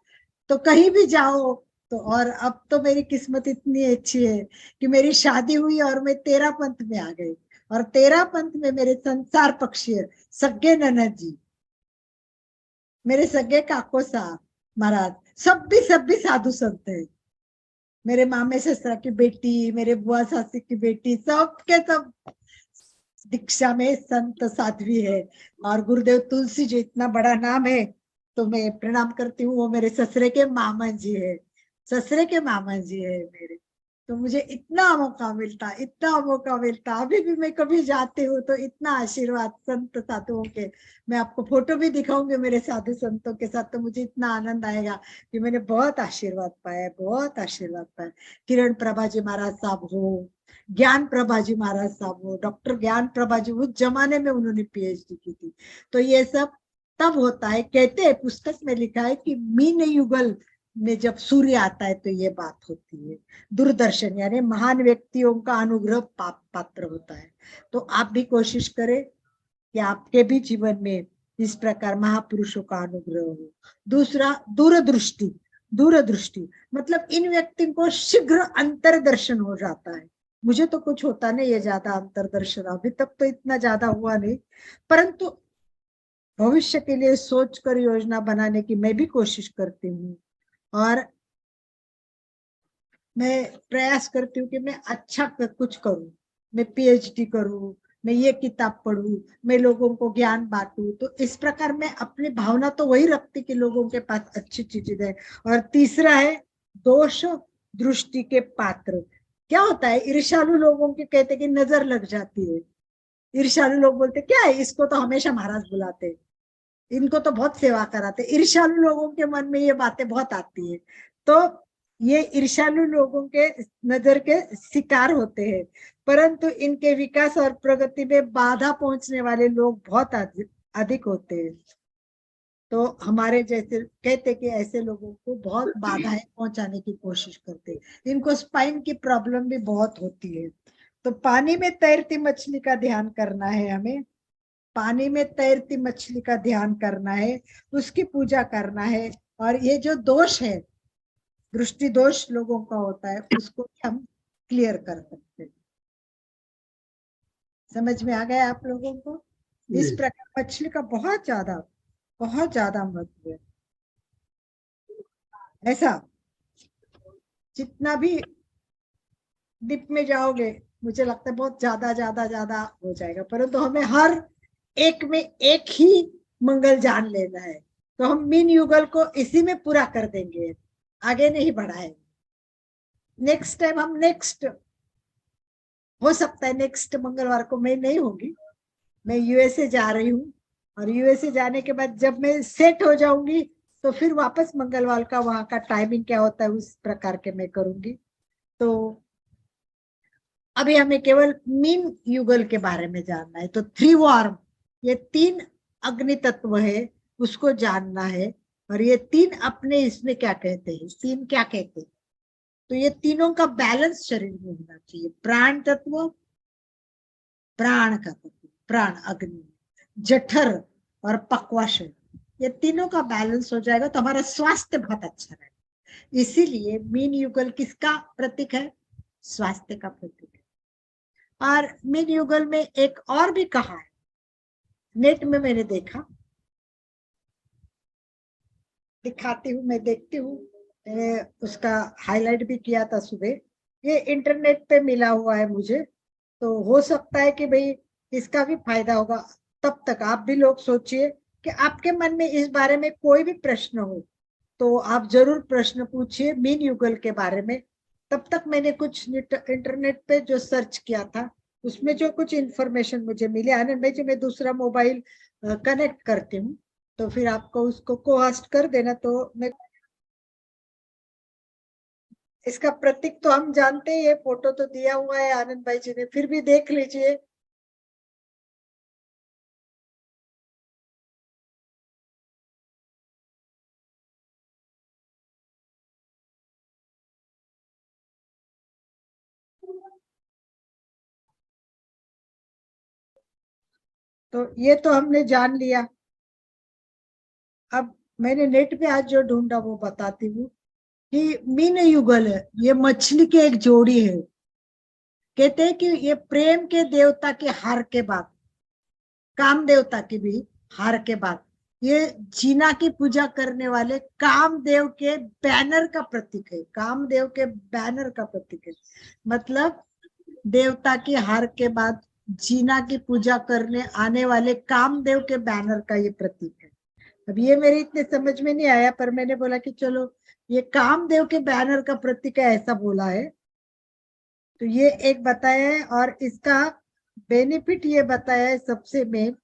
तो कहीं भी जाओ तो, और अब तो मेरी किस्मत इतनी अच्छी है कि मेरी शादी हुई और मैं 13 पंथ में आ गई। और 13 पंथ में मेरे संसार पक्षी सगे ननद जी, मेरे सगे काको साहब महाराज, सब भी साधु संत है। मेरे मामे ससुरा की बेटी, मेरे बुआ सासी की बेटी, सबके सब दीक्षा में संत साध्वी है। और गुरुदेव तुलसी जी, इतना बड़ा नाम है, तो मैं प्रणाम करती हूँ, वो मेरे ससुरे के मामा जी है, ससुरे के मामा जी है मेरे। तो मुझे इतना मौका मिलता, इतना मौका मिलता, अभी भी मैं कभी जाती हूँ तो इतना आशीर्वाद संत साधुओं के। मैं आपको फोटो भी दिखाऊंगी मेरे साधु संतों के साथ, तो मुझे इतना आनंद आएगा कि मैंने बहुत आशीर्वाद पाया, बहुत आशीर्वाद पाया। किरण प्रभा जी महाराज साहब हो, ज्ञान प्रभा जी महाराज साहब हो, डॉक्टर ज्ञान प्रभा जी, उस जमाने में उन्होंने पीएचडी की थी। तो ये सब तब होता है, कहते हैं पुस्तक में लिखा है कि मीन युगल में जब सूर्य आता है तो ये बात होती है। दूरदर्शन यानी महान व्यक्तियों का अनुग्रह पात्र होता है। तो आप भी कोशिश करें कि आपके भी जीवन में इस प्रकार महापुरुषों का अनुग्रह हो। दूसरा, दूरदृष्टि। दूरदृष्टि मतलब इन व्यक्तियों को शीघ्र अंतर्दर्शन हो जाता है। मुझे तो कुछ होता नहीं है ज्यादा अंतर्दर्शन, अभी तक तो इतना ज्यादा हुआ नहीं, परंतु भविष्य के लिए सोचकर योजना बनाने की मैं भी कोशिश करती हूँ। और मैं प्रयास करती हूँ कि मैं अच्छा कुछ करूँ, मैं पीएचडी करूँ, मैं ये किताब पढूं, मैं लोगों को ज्ञान बांटूं। तो इस प्रकार मैं अपनी भावना तो वही रखती कि लोगों के पास अच्छी चीजें है। और तीसरा है दोष दृष्टि के पात्र। क्या होता है, ईर्ष्यालु लोगों के कहते कि नजर लग जाती है। ईर्ष्यालु लोग बोलते क्या है, इसको तो हमेशा महाराज बुलाते, इनको तो बहुत सेवा कराते। ईर्ष्यालु लोगों के मन में ये बातें बहुत आती है। तो ये ईर्ष्यालु लोगों के नजर के शिकार होते हैं, परंतु इनके विकास और प्रगति में बाधा पहुंचने वाले लोग बहुत अधिक होते हैं। तो हमारे जैसे कहते कि ऐसे लोगों को बहुत बाधाएं पहुंचाने की कोशिश करते, इनको स्पाइन की प्रॉब्लम भी बहुत होती है। तो पानी में तैरती मछली का ध्यान करना है हमें, पानी में तैरती मछली का ध्यान करना है, उसकी पूजा करना है। और ये जो दोष है, दृष्टि दोष लोगों का होता है, उसको भी हम क्लियर कर सकते हैं। समझ में आ गया आप लोगों को? इस प्रकार मछली का बहुत ज्यादा महत्व है। ऐसा जितना भी डीप में जाओगे, मुझे लगता है बहुत ज्यादा हो जाएगा, परंतु हमें हर एक में एक ही मंगल जान लेना है। तो हम मीन युगल को इसी में पूरा कर देंगे, आगे नहीं बढ़ाएंगे। नेक्स्ट टाइम हम हो सकता है नेक्स्ट मंगलवार को मैं नहीं होगी, मैं यूएसए जा रही हूँ, और यूएसए जाने के बाद जब मैं सेट हो जाऊंगी तो फिर वापस मंगलवार का वहां का टाइमिंग क्या होता है उस प्रकार के मैं करूंगी। तो अभी हमें केवल मीन युगल के बारे में जानना है। तो 3 वार्म, ये 3 अग्नि तत्व है, उसको जानना है। और ये 3 अपने इसमें क्या कहते हैं, 3 क्या कहते हैं? तो ये तीनों का बैलेंस शरीर में होना चाहिए। प्राण तत्व, प्राण का तत्व, प्राण अग्नि, जठर और पक्वाशय, ये तीनों का बैलेंस हो जाएगा तो हमारा स्वास्थ्य बहुत अच्छा रहेगा। इसीलिए मीन युगल किसका प्रतीक है? स्वास्थ्य का प्रतीक है। और मीन युगल में एक और भी कहा है, नेट में मैंने देखा, दिखाती हूँ, मैं देखती हूँ, मैंने उसका हाईलाइट भी किया था सुबह, ये इंटरनेट पे मिला हुआ है मुझे, तो हो सकता है कि भाई इसका भी फायदा होगा। तब तक आप भी लोग सोचिए कि आपके मन में इस बारे में कोई भी प्रश्न हो तो आप जरूर प्रश्न पूछिए मीन युगल के बारे में। तब तक मैंने कुछ इंटरनेट पे जो सर्च किया था उसमें जो कुछ इंफॉर्मेशन मुझे मिले, आनंद भाई जी मैं दूसरा मोबाइल कनेक्ट करती हूँ, तो फिर आपको उसको को-होस्ट कर देना। तो मैं इसका प्रतीक तो हम जानते हैं, ये फोटो तो दिया हुआ है आनंद भाई जी ने, फिर भी देख लीजिए। तो ये तो हमने जान लिया। अब मैंने नेट पे आज जो ढूंढा वो बताती हूँ कि मीन युगल है, ये मछली की एक जोड़ी है। कहते हैं कि ये प्रेम के देवता के हार के बाद, काम देवता की भी हार के बाद, ये जीना की पूजा करने वाले कामदेव के बैनर का प्रतीक है। कामदेव के बैनर का प्रतीक है, मतलब देवता की हार के बाद जीना की पूजा करने आने वाले कामदेव के बैनर का ये प्रतीक है। अब ये मेरे इतने समझ में नहीं आया, पर मैंने बोला कि चलो ये कामदेव के बैनर का प्रतीक है, ऐसा बोला है। तो ये एक बताया है, और इसका बेनिफिट ये बताया है सबसे मेन।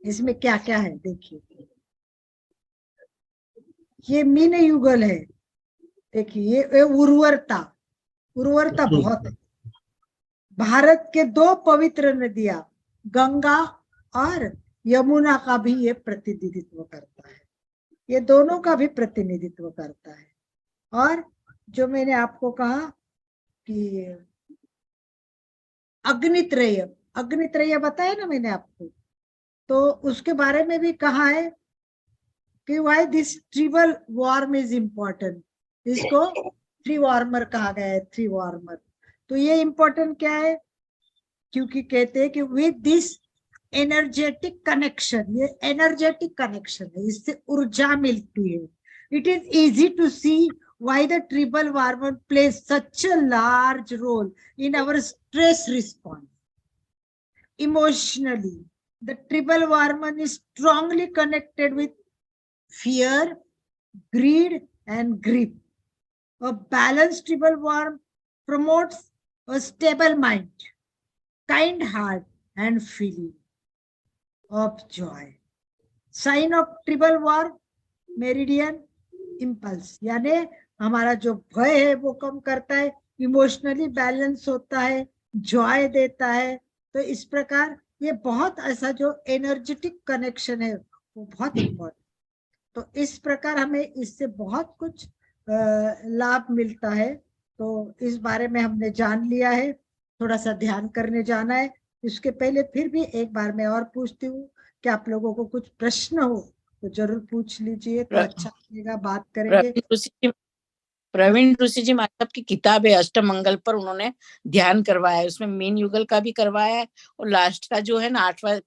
इसमें क्या क्या है देखिए, ये मीन युगल है, देखिए ये उर्वरता बहुत है। भारत के 2 पवित्र नदियां गंगा और यमुना का भी ये प्रतिनिधित्व करता है, ये दोनों का भी प्रतिनिधित्व करता है। और जो मैंने आपको कहा कि अग्नित्रय बताया ना मैंने आपको, तो उसके बारे में भी कहा है कि why this triple warm is important. इसको 3 वार्मर कहा गया है, 3 वार्मर। तो ये इम्पोर्टेंट क्या है? क्योंकि कहते हैं कि विद दिस एनर्जेटिक कनेक्शन, ये एनर्जेटिक कनेक्शन है, इससे ऊर्जा मिलती है। It is easy to see why the tribal hormone plays such a large role in our stress response. Emotionally, the tribal hormone is strongly connected with fear, greed, and grief. A balanced tribal hormone promotes a stable mind, kind heart, and feeling of joy. Sign of tribal hormone, meridian impulse, यानी हमारा जो भय है वो कम करता है, emotionally balance होता है, जॉय देता है। तो इस प्रकार ये बहुत ऐसा जो एनर्जेटिक कनेक्शन है वो बहुत इम्पोर्टेंट। तो इस प्रकार हमें इससे बहुत कुछ लाभ मिलता है। तो इस बारे में हमने जान लिया है, थोड़ा सा ध्यान करने जाना है। इसके पहले फिर भी एक बार मैं और पूछती हूँ कि आप लोगों को कुछ प्रश्न हो तो जरूर पूछ लीजिए, तो प्र- अच्छा लगेगा, बात करेंगे। प्रवीण ऋषि जी महाराज की किताब है अष्टमंगल पर, उन्होंने ध्यान करवाया है, उसमें मीन युगल का भी करवाया है और लास्ट का जो है ना 8वां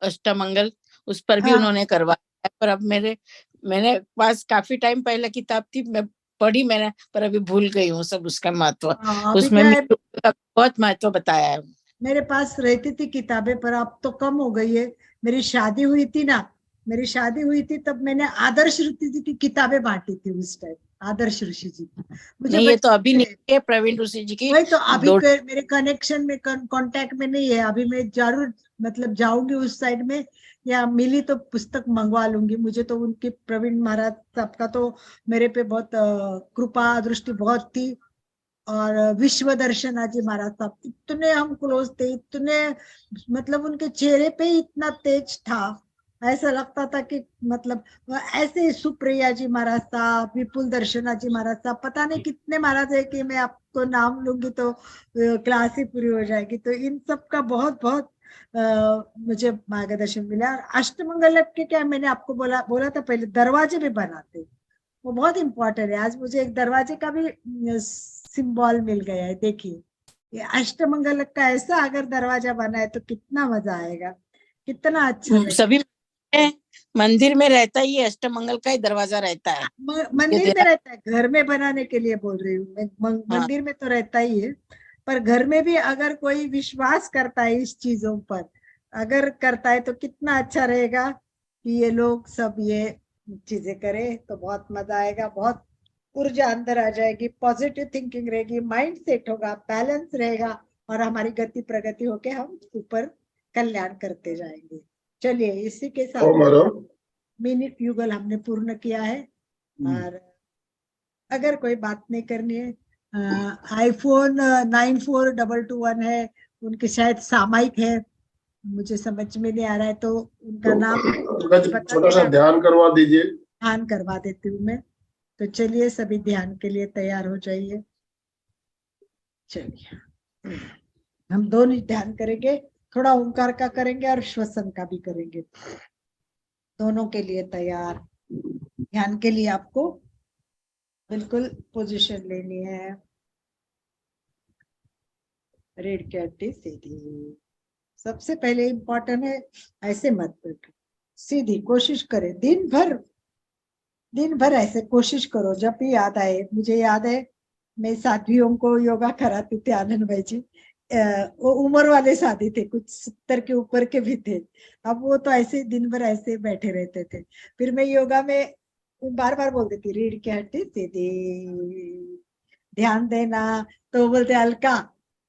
अष्टमंगल, उस पर भी हाँ उन्होंने करवाया है। पर अब मैंने पास काफी टाइम पहले किताब थी, मैं पढ़ी मैंने, पर अभी भूल गई हूँ सब उसका महत्व। हाँ, अभी उसमें क्या मीन है, युगल का बहुत महत्व बताया है। मेरे पास रहती थी किताबें पर अब तो कम हो गई है। मेरी शादी हुई थी ना, मेरी शादी हुई थी तब मैंने आदर्श ऋषि जी की किताबें बांटी थी उस टाइम, आदर्श ऋषि जी की। मुझे नहीं, ये तो अभी बचपन नहीं से है, प्रवीण ऋषि जी की वही तो, अभी दो। मेरे कनेक्शन में कांटेक्ट में नहीं है। अभी मैं जरूर मतलब जाऊंगी उस साइड में, या मिली तो पुस्तक मंगवा लूंगी। मुझे तो उनके प्रवीण महाराज साहब का तो मेरे पे बहुत कृपा दृष्टि बहुत थी। और विश्व दर्शनाजी महाराज साहब, इतने हम क्लोज थे, इतने मतलब उनके चेहरे पे ही इतना तेज था, ऐसा लगता था कि मतलब ऐसे सुप्रिया जी महाराज साहब, विपुल दर्शना जी महाराज साहब, पता नहीं कितने महाराज है कि मैं आपको नाम लूंगी तो क्लास ही पूरी हो जाएगी। तो इन सब का बहुत बहुत मुझे मार्गदर्शन मिला। और अष्टमंगल के क्या, मैंने आपको बोला बोला था पहले, दरवाजे भी बनाते, वो बहुत इंपॉर्टेंट है। आज मुझे एक दरवाजे का भी सिंबल मिल गया है, देखिए ये अष्टमंगल का ऐसा अगर दरवाजा बना है तो कितना मजा आएगा, कितना अच्छा लगेगा। सभी मंदिर में रहता ही है, अष्टमंगल का ही दरवाजा रहता है। ये मंदिर में देना। रहता है, घर में बनाने के लिए बोल रही हूँ मैं। हाँ। मंदिर में तो रहता ही है, पर घर में भी अगर कोई विश्वास करता है इस चीजों पर, अगर करता है तो कितना अच्छा रहेगा कि ये लोग सब ये चीजें करें, तो बहुत मजा आएगा, बहुत ऊर्जा अंदर आ जाएगी, पॉजिटिव थिंकिंग रहेगी, माइंड सेट होगा, बैलेंस रहेगा, और हमारी गति प्रगति होके हम ऊपर कल्याण करते जाएंगे। चलिए, इसी के साथ ओम हरम। मिनिट युगल हमने पूर्ण किया है। और अगर कोई बात नहीं करनी है, आईफोन 9422 है, उनके शायद सामायिक है, मुझे समझ में नहीं आ रहा है, तो उनका तो नाम उनका बता छोटा सा देना, ध्यान करवा दीजिए। ध्यान करवा देती हूँ मैं। तो चलिए, सभी ध्यान के लिए तैयार हो जाइए। चलिए, हम दोनों ध्यान करेंगे, थोड़ा ओंकार का करेंगे और श्वसन का भी करेंगे। दोनों के लिए तैयार। ध्यान के लिए आपको बिल्कुल पोजीशन लेनी है, रीढ़ की हड्डी सीधी। सबसे पहले इम्पोर्टेंट है, ऐसे मत बैठो, सीधी कोशिश करें। दिन भर ऐसे कोशिश करो। जब भी याद आए, मुझे याद है मैं साथियों को योगा कराती थी, आनंद भाई जी, वो उम्र वाले साथी थे, कुछ 70 के ऊपर के भी थे। अब वो तो ऐसे दिन भर ऐसे बैठे रहते थे। फिर मैं योगा में बार बार बोलती थी, रीढ़ की हड्डी सीधी, ध्यान देना। तो वो बोलते हल्का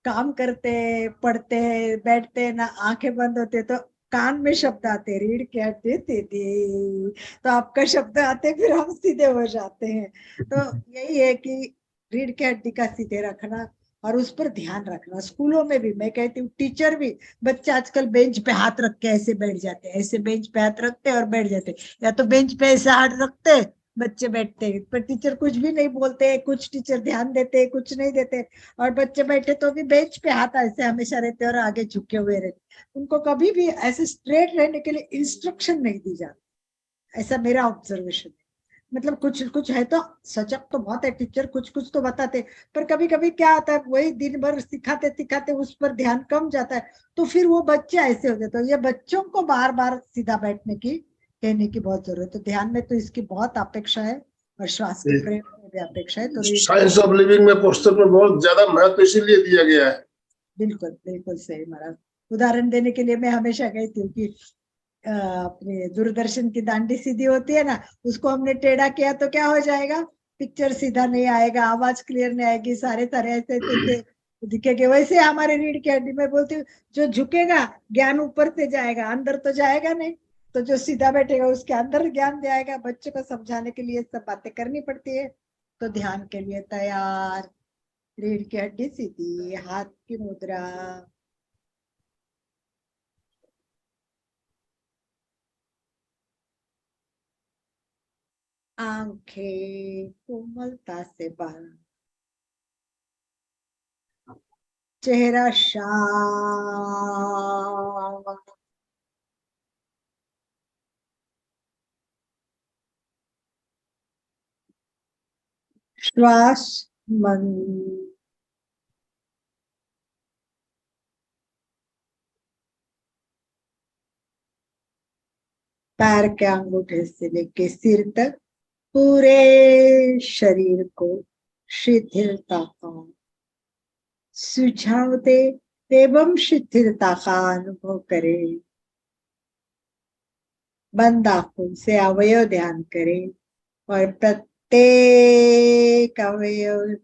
काम करते, पढ़ते, बैठते ना, आंखें बंद होते तो कान में शब्द आते, रीढ़ की हड्डी सीधी, तो आपका शब्द आते, फिर हम सीधे हो जाते हैं। तो यही है कि रीढ़ की हड्डी का सीधे रखना और उस पर ध्यान रखना। स्कूलों में भी मैं कहती हूँ, टीचर भी, बच्चे आजकल बेंच पे हाथ रख के ऐसे बैठ जाते हैं, ऐसे बेंच पे हाथ रखते और बैठ जाते, या तो बेंच पे ऐसे हाथ रखते बच्चे बैठते हैं, पर टीचर कुछ भी नहीं बोलते, कुछ टीचर ध्यान देते, कुछ नहीं देते। और बच्चे बैठे तो भी बेंच पे हाथ ऐसे हमेशा रहते और आगे झुके हुए रहते, उनको कभी भी ऐसे स्ट्रेट रहने के लिए इंस्ट्रक्शन नहीं दी जाती। ऐसा मेरा ऑब्जर्वेशन है। मतलब कुछ कुछ है तो सजग तो बहुत है टीचर, कुछ कुछ तो बताते, पर कभी कभी क्या आता है, वही दिन भर सिखाते सिखाते उस पर ध्यान कम जाता है, तो फिर वो बच्चे ऐसे हो जाते हैं। ये बच्चों को बार बार सीधा बैठने की कहने की बहुत जरूरत है। ध्यान में तो इसकी बहुत अपेक्षा है, और श्वास के प्रयोग में भी अपेक्षा है। तो साइंस ऑफ लिविंग में पोस्टर पर बहुत ज्यादा महत्व इसीलिए दिया गया है। बिल्कुल बिल्कुल सही महाराज। उदाहरण देने के लिए मैं हमेशा कहती हूँ कि अपने दूरदर्शन की दांडी सीधी होती है ना, उसको हमने टेढ़ा किया तो क्या हो जाएगा, पिक्चर सीधा नहीं आएगा, आवाज क्लियर नहीं आएगी, सारे सारे ऐसे ऐसे दिखेंगे। वैसे हमारे रीढ़ की हड्डी में बोलती हूँ, जो झुकेगा ज्ञान ऊपर से जाएगा, अंदर तो जाएगा नहीं। तो जो सीधा बैठेगा उसके अंदर ज्ञान जाएगा। बच्चों को समझाने के लिए सब बातें करनी पड़ती है। तो ध्यान के लिए तैयार, रीढ़ की हड्डी सीधी, हाथ की मुद्रा, आंखें कोमलता से बंद, चेहरा शांत, श्वास मंद, पैर के अंगूठे से लेके सिर तक पूरे शरीर को शिथिलता का सुझाव दे एवं शिथिलता का अनुभव करें। बंद आंखों से अवयव ध्यान करें और प्रत्येक अवयव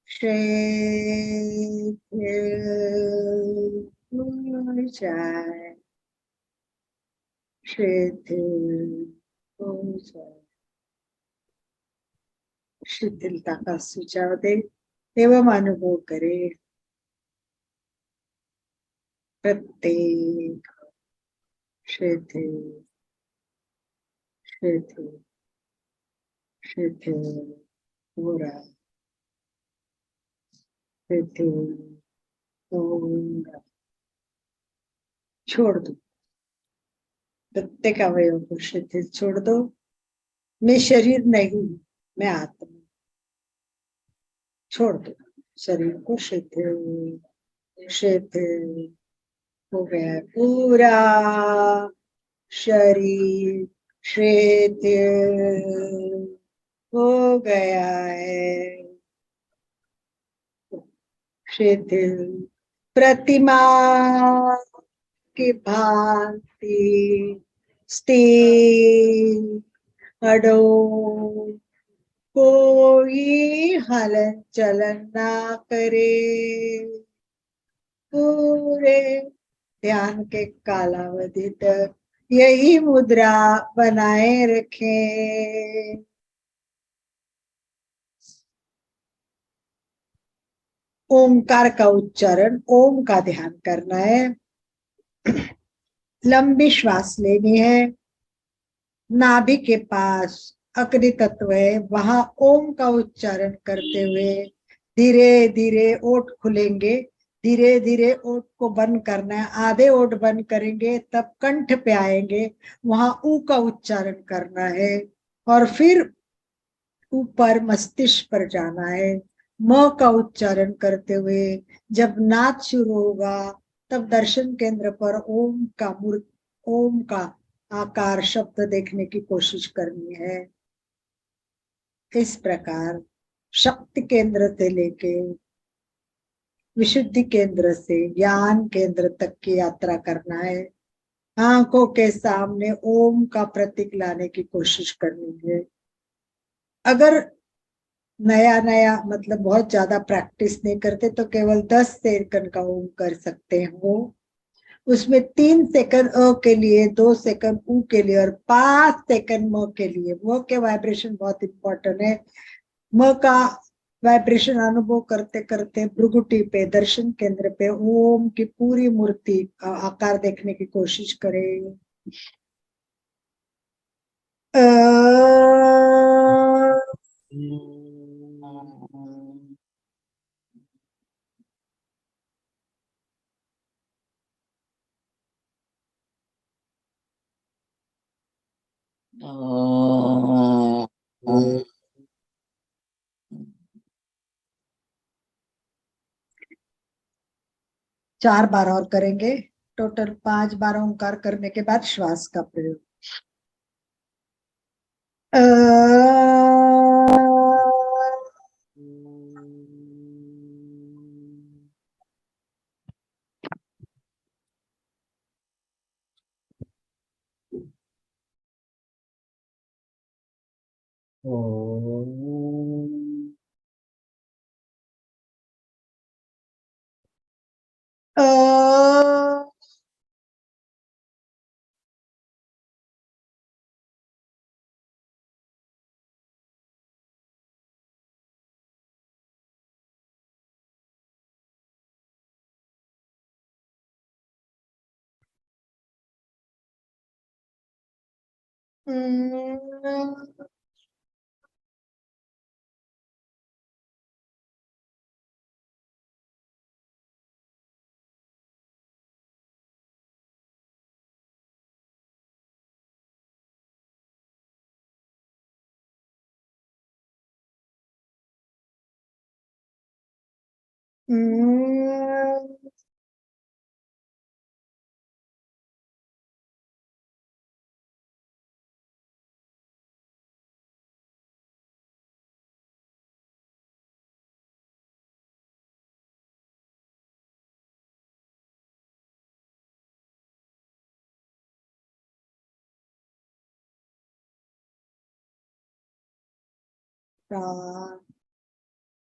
शिथिल हो जाए, शिथिल हो जाए। शिथिलता का सुझाव दे एवं अनुभव करें। प्रत्येक शिथिल शिथिल शिथिल हो रहा है, शिथिल हो रहा है। छोड़ दो, प्रत्येक अवयव को शिथिल छोड़ दो। मैं शरीर नहीं, मैं आत्मा। छोड़ दो शरीर को, शिथिल शिथिल हो गया है पूरा शरीर, शिथिल हो गया है, शिथिल प्रतिमा की भांति स्थिर, अडो, कोई हलन चलन ना करे। पूरे ध्यान के कालावधि तक यही मुद्रा बनाए रखें। ओमकार का उच्चारण, ओम का ध्यान करना है। लंबी श्वास लेनी है। नाभि के पास अग्नि तत्व है, वहां ओम का उच्चारण करते हुए धीरे धीरे ओठ खुलेंगे। धीरे धीरे ओठ को बंद करना है। आधे ओठ बंद करेंगे तब कंठ पे आएंगे, वहां ऊ का उच्चारण करना है और फिर ऊपर मस्तिष्क पर जाना है। म का उच्चारण करते हुए जब नाद शुरू होगा तब दर्शन केंद्र पर ओम का ओम का आकार शब्द देखने की कोशिश करनी है। इस प्रकार शक्ति केंद्र से लेके विशुद्धि केंद्र से ज्ञान केंद्र तक की यात्रा करना है। आंखों के सामने ओम का प्रतीक लाने की कोशिश करनी है। अगर नया नया मतलब बहुत ज्यादा प्रैक्टिस नहीं करते तो केवल 10 सेकंड का ओम कर सकते हो। उसमें 3 सेकंड अ के लिए, 2 सेकंड ऊ के लिए और 5 सेकंड म के लिए। म के वाइब्रेशन बहुत इंपॉर्टेंट है। म का वाइब्रेशन अनुभव करते करते भ्रुकुटी पे, दर्शन केंद्र पे ओम की पूरी मूर्ति का आकार देखने की कोशिश करें। चार बार और करेंगे। टोटल 5 बार ओंकार करने के बाद श्वास का प्रयोग। हम्म,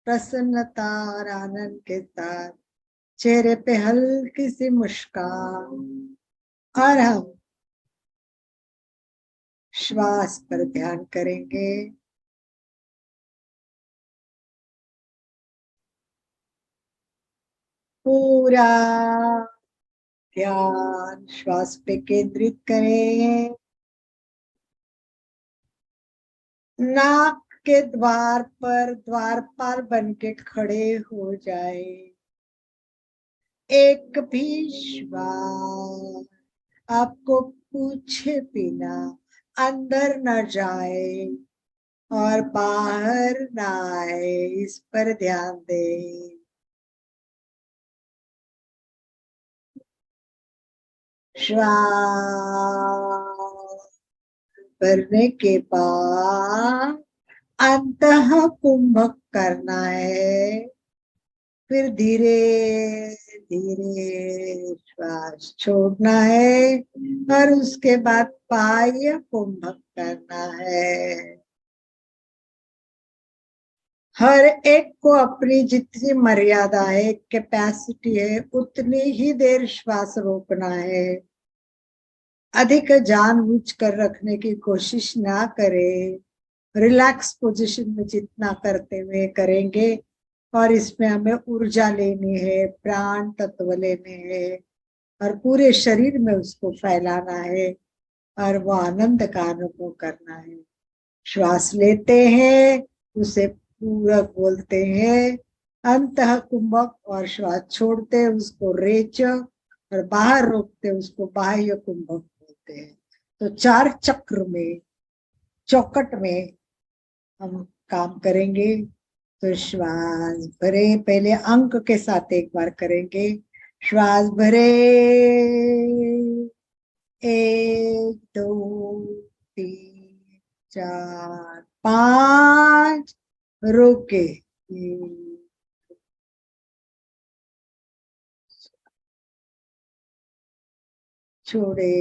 प्रसन्नता और आनंद के साथ चेहरे पे हल्की सी मुस्कान, और हम श्वास पर ध्यान करेंगे। पूरा ध्यान श्वास पे केंद्रित करें। नाक के द्वारपाल बन के खड़े हो जाए। एक भी श्वास आपको पूछे बिना अंदर न जाए और बाहर ना आए, इस पर ध्यान दें। श्वास भरने के बाद अंतः कुंभक करना है। फिर धीरे धीरे श्वास छोड़ना है और उसके बाद बाह्य कुंभक करना है। हर एक को अपनी जितनी मर्यादा है, कैपेसिटी है, उतनी ही देर श्वास रोकना है। अधिक जानबूझकर रखने की कोशिश ना करें। रिलैक्स पोजीशन में जितना करते हुए करेंगे, और इसमें हमें ऊर्जा लेनी है, प्राण तत्व लेने हैं और पूरे शरीर में उसको फैलाना है और वो आनंद का अनुभव करना है। श्वास लेते हैं उसे पूरक बोलते हैं अंतः कुंभक, और श्वास छोड़ते हैं उसको रेच, और बाहर रोकते उसको बाह्य कुंभक बोलते हैं। तो 4 चक्र में, चौकट में हम काम करेंगे। तो श्वास भरे, पहले अंक के साथ एक बार करेंगे। श्वास भरे, 1 2 3 4 5, रोके, छोड़े,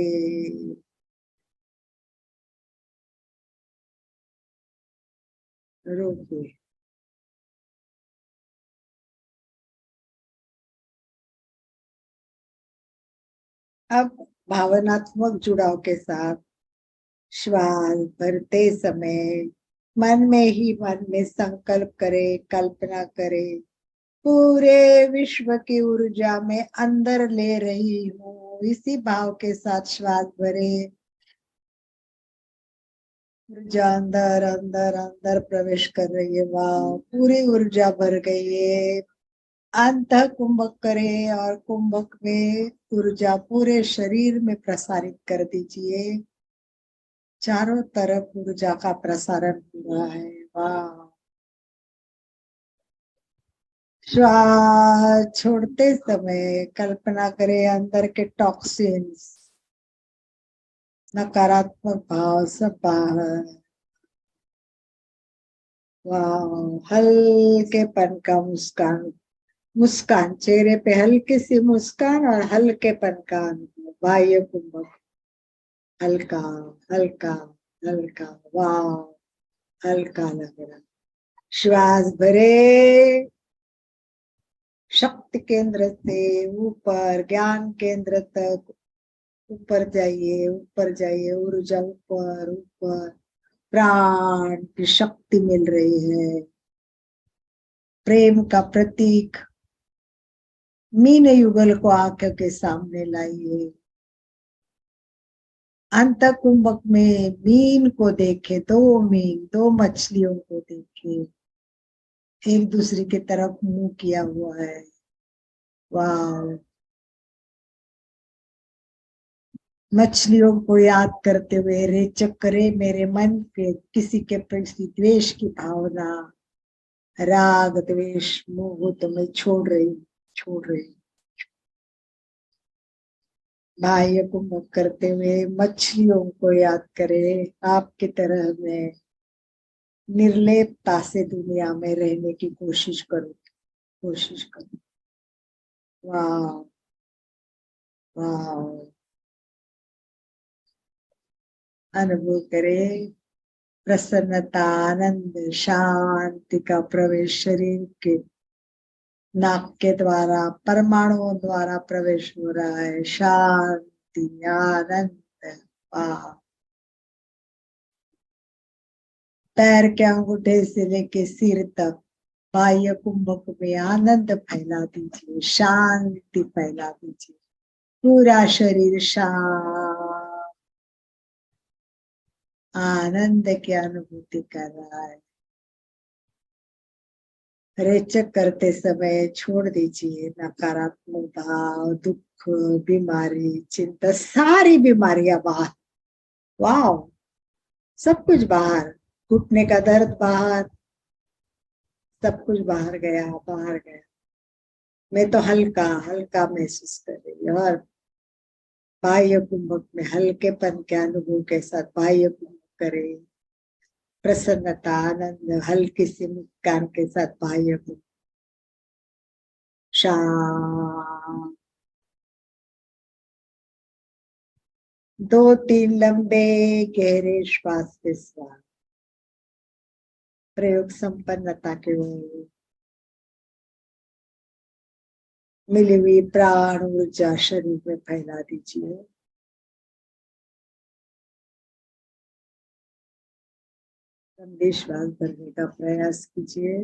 रोके। अब भावनात्मक जुड़ाव के साथ श्वास भरते समय मन में ही मन में संकल्प करे, कल्पना करे, पूरे विश्व की ऊर्जा में अंदर ले रही हूँ। इसी भाव के साथ श्वास भरे, ऊर्जा अंदर अंदर अंदर प्रवेश कर रही है। वाह, पूरी ऊर्जा भर गई है। अंत कुंभक करे और कुंभक में ऊर्जा पूरे शरीर में प्रसारित कर दीजिए। चारों तरफ ऊर्जा का प्रसारण हुआ है। वाह। श्वास छोड़ते समय कल्पना करें अंदर के टॉक्सिन्स, नकारात्मक भाव सब बाहर। वाह, हल्केपन का मुस्कान, मुस्कान चेहरे पे हल्की सी मुस्कान और हल्केपन का अनुभव। बाह्य कुंभक, हल्का हल्का हल्का। वाह, हल्का लग रहा। श्वास भरे, शक्ति केंद्र से ऊपर, ज्ञान केंद्र तक ऊपर जाइए, ऊपर जाइए। ऊर्जा ऊपर ऊपर, प्राण की शक्ति मिल रही है। प्रेम का प्रतीक मीन युगल को आंखों के सामने लाइए। अंत कुंभक में मीन को देखे, 2 मीन, 2 मछलियों को देखे, एक दूसरे की तरफ मुंह किया हुआ है। वाह, मछलियों को याद करते हुए रेचक करे मेरे मन के किसी के प्रति द्वेष की भावना राग द्वेष मोह तो मैं छोड़ रही हूँ। बाह्य कुंभ करते हुए मछलियों को याद करे, आपकी तरह मैं निर्लेपता से दुनिया में रहने की कोशिश करूं। वाह वाह, अनुभव करे प्रसन्नता, आनंद, शांति का प्रवेश शरीर के नाक के द्वारा परमाणुओं द्वारा प्रवेश हो रहा है। शांति, आनंद, वाह। पैर के अंगूठे से लेके सिर तक बाह्य कुंभक में आनंद फैला दीजिए, शांति फैला दीजिए। पूरा शरीर शांत, आनंद की अनुभूति कर रहा है। रेचक करते समय छोड़ दीजिए नकारात्मक भाव, दुख, बीमारी, चिंता, सारी बीमारियां बाहर। वाह, सब कुछ बाहर, घुटने का दर्द बाहर, सब कुछ बाहर गया। मैं तो हल्का हल्का महसूस कर रही हूँ। और बाह्य कुंभक में हल्केपन के अनुभव के साथ बाह्य कुंभक करे। प्रसन्नता, आनंद, हल्की सी मुस्कान के साथ बाह्य कुंभक। शांत। 2-3 लंबे गहरे श्वास के साथ प्रयोग संपन्नता के ओर मिली हुई प्राण ऊर्जा शरीर में फैला दीजिए। लंबी श्वास भरने का प्रयास कीजिए।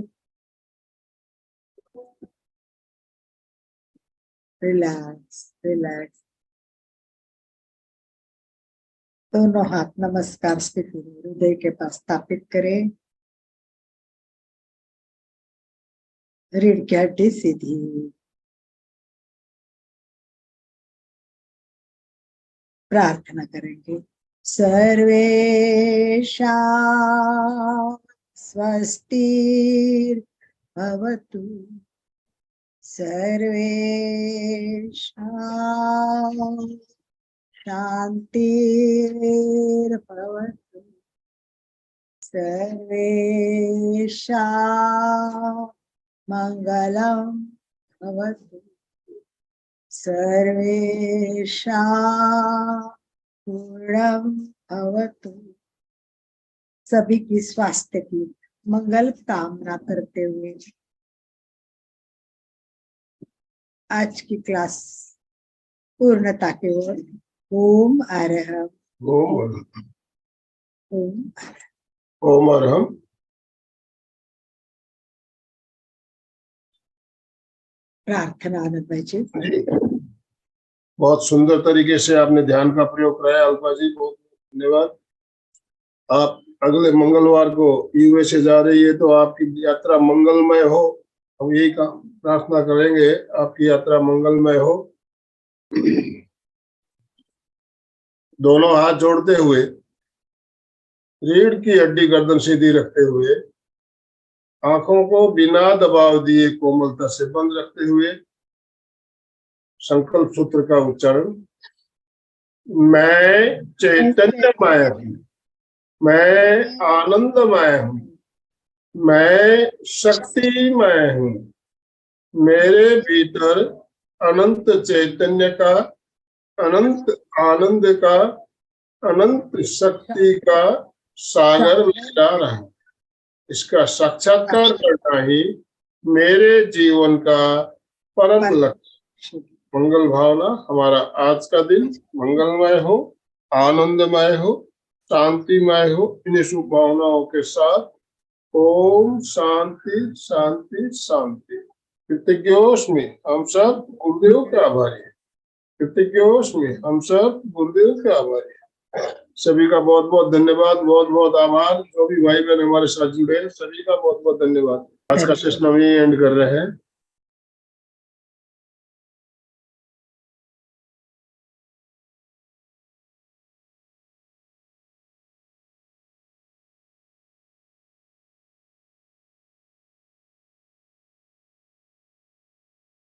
रिलैक्स। दोनों हाथ नमस्कार स्थिति में हृदय के पास स्थापित करें। रीढ़ की हड्डी सीधी। प्रार्थना करेंगे। सर्वेषां स्वस्तिर्भवतु। सर्वेषां शान्तिर्भवतु। सर्वेषां मंगलं भवतु। सर्वेषां पूर्णं भवतु। सभी की स्वास्थ्य की मंगल कामना करते हुए आज की क्लास पूर्णता की ओर। ओम अरहम। ओम अरहम। प्रार्थना आनंद भाई जी। बहुत सुंदर तरीके से आपने ध्यान का प्रयोग कराया अल्पा जी, बहुत धन्यवाद। आप अगले मंगलवार को यूएसए जा रही है, तो आपकी यात्रा मंगलमय हो। हम यही प्रार्थना करेंगे, आपकी यात्रा मंगलमय हो। दोनों हाथ जोड़ते हुए, रीढ़ की हड्डी गर्दन सीधी रखते हुए, आंखों को बिना दबाव दिए कोमलता से बंद रखते हुए संकल्प सूत्र का उच्चारण। मैं चैतन्यमय हूँ, मैं आनंदमय हूँ, मैं शक्तिमय हूँ। मेरे भीतर अनंत चैतन्य का, अनंत आनंद का, अनंत शक्ति का सागर लहरा रहा है। इसका साक्षात्कार करना ही मेरे जीवन का परम लक्ष्य। मंगल भावना। हमारा आज का दिन मंगलमय हो, आनंदमय हो, शांतिमय हो। इन्हीं शुभ भावनाओं के साथ ओम शांति शांति शांति। कृतज्ञोस्मि, हम सब गुरुदेव के आभारी हैं। कृतज्ञोस्मि, हम सब गुरुदेव के आभारी हैं। सभी का बहुत बहुत धन्यवाद, बहुत बहुत आभार। जो भी भाई बहन हमारे साथ जुड़े हैं, सभी का बहुत बहुत धन्यवाद। आज का सेशन हम एंड कर रहे हैं।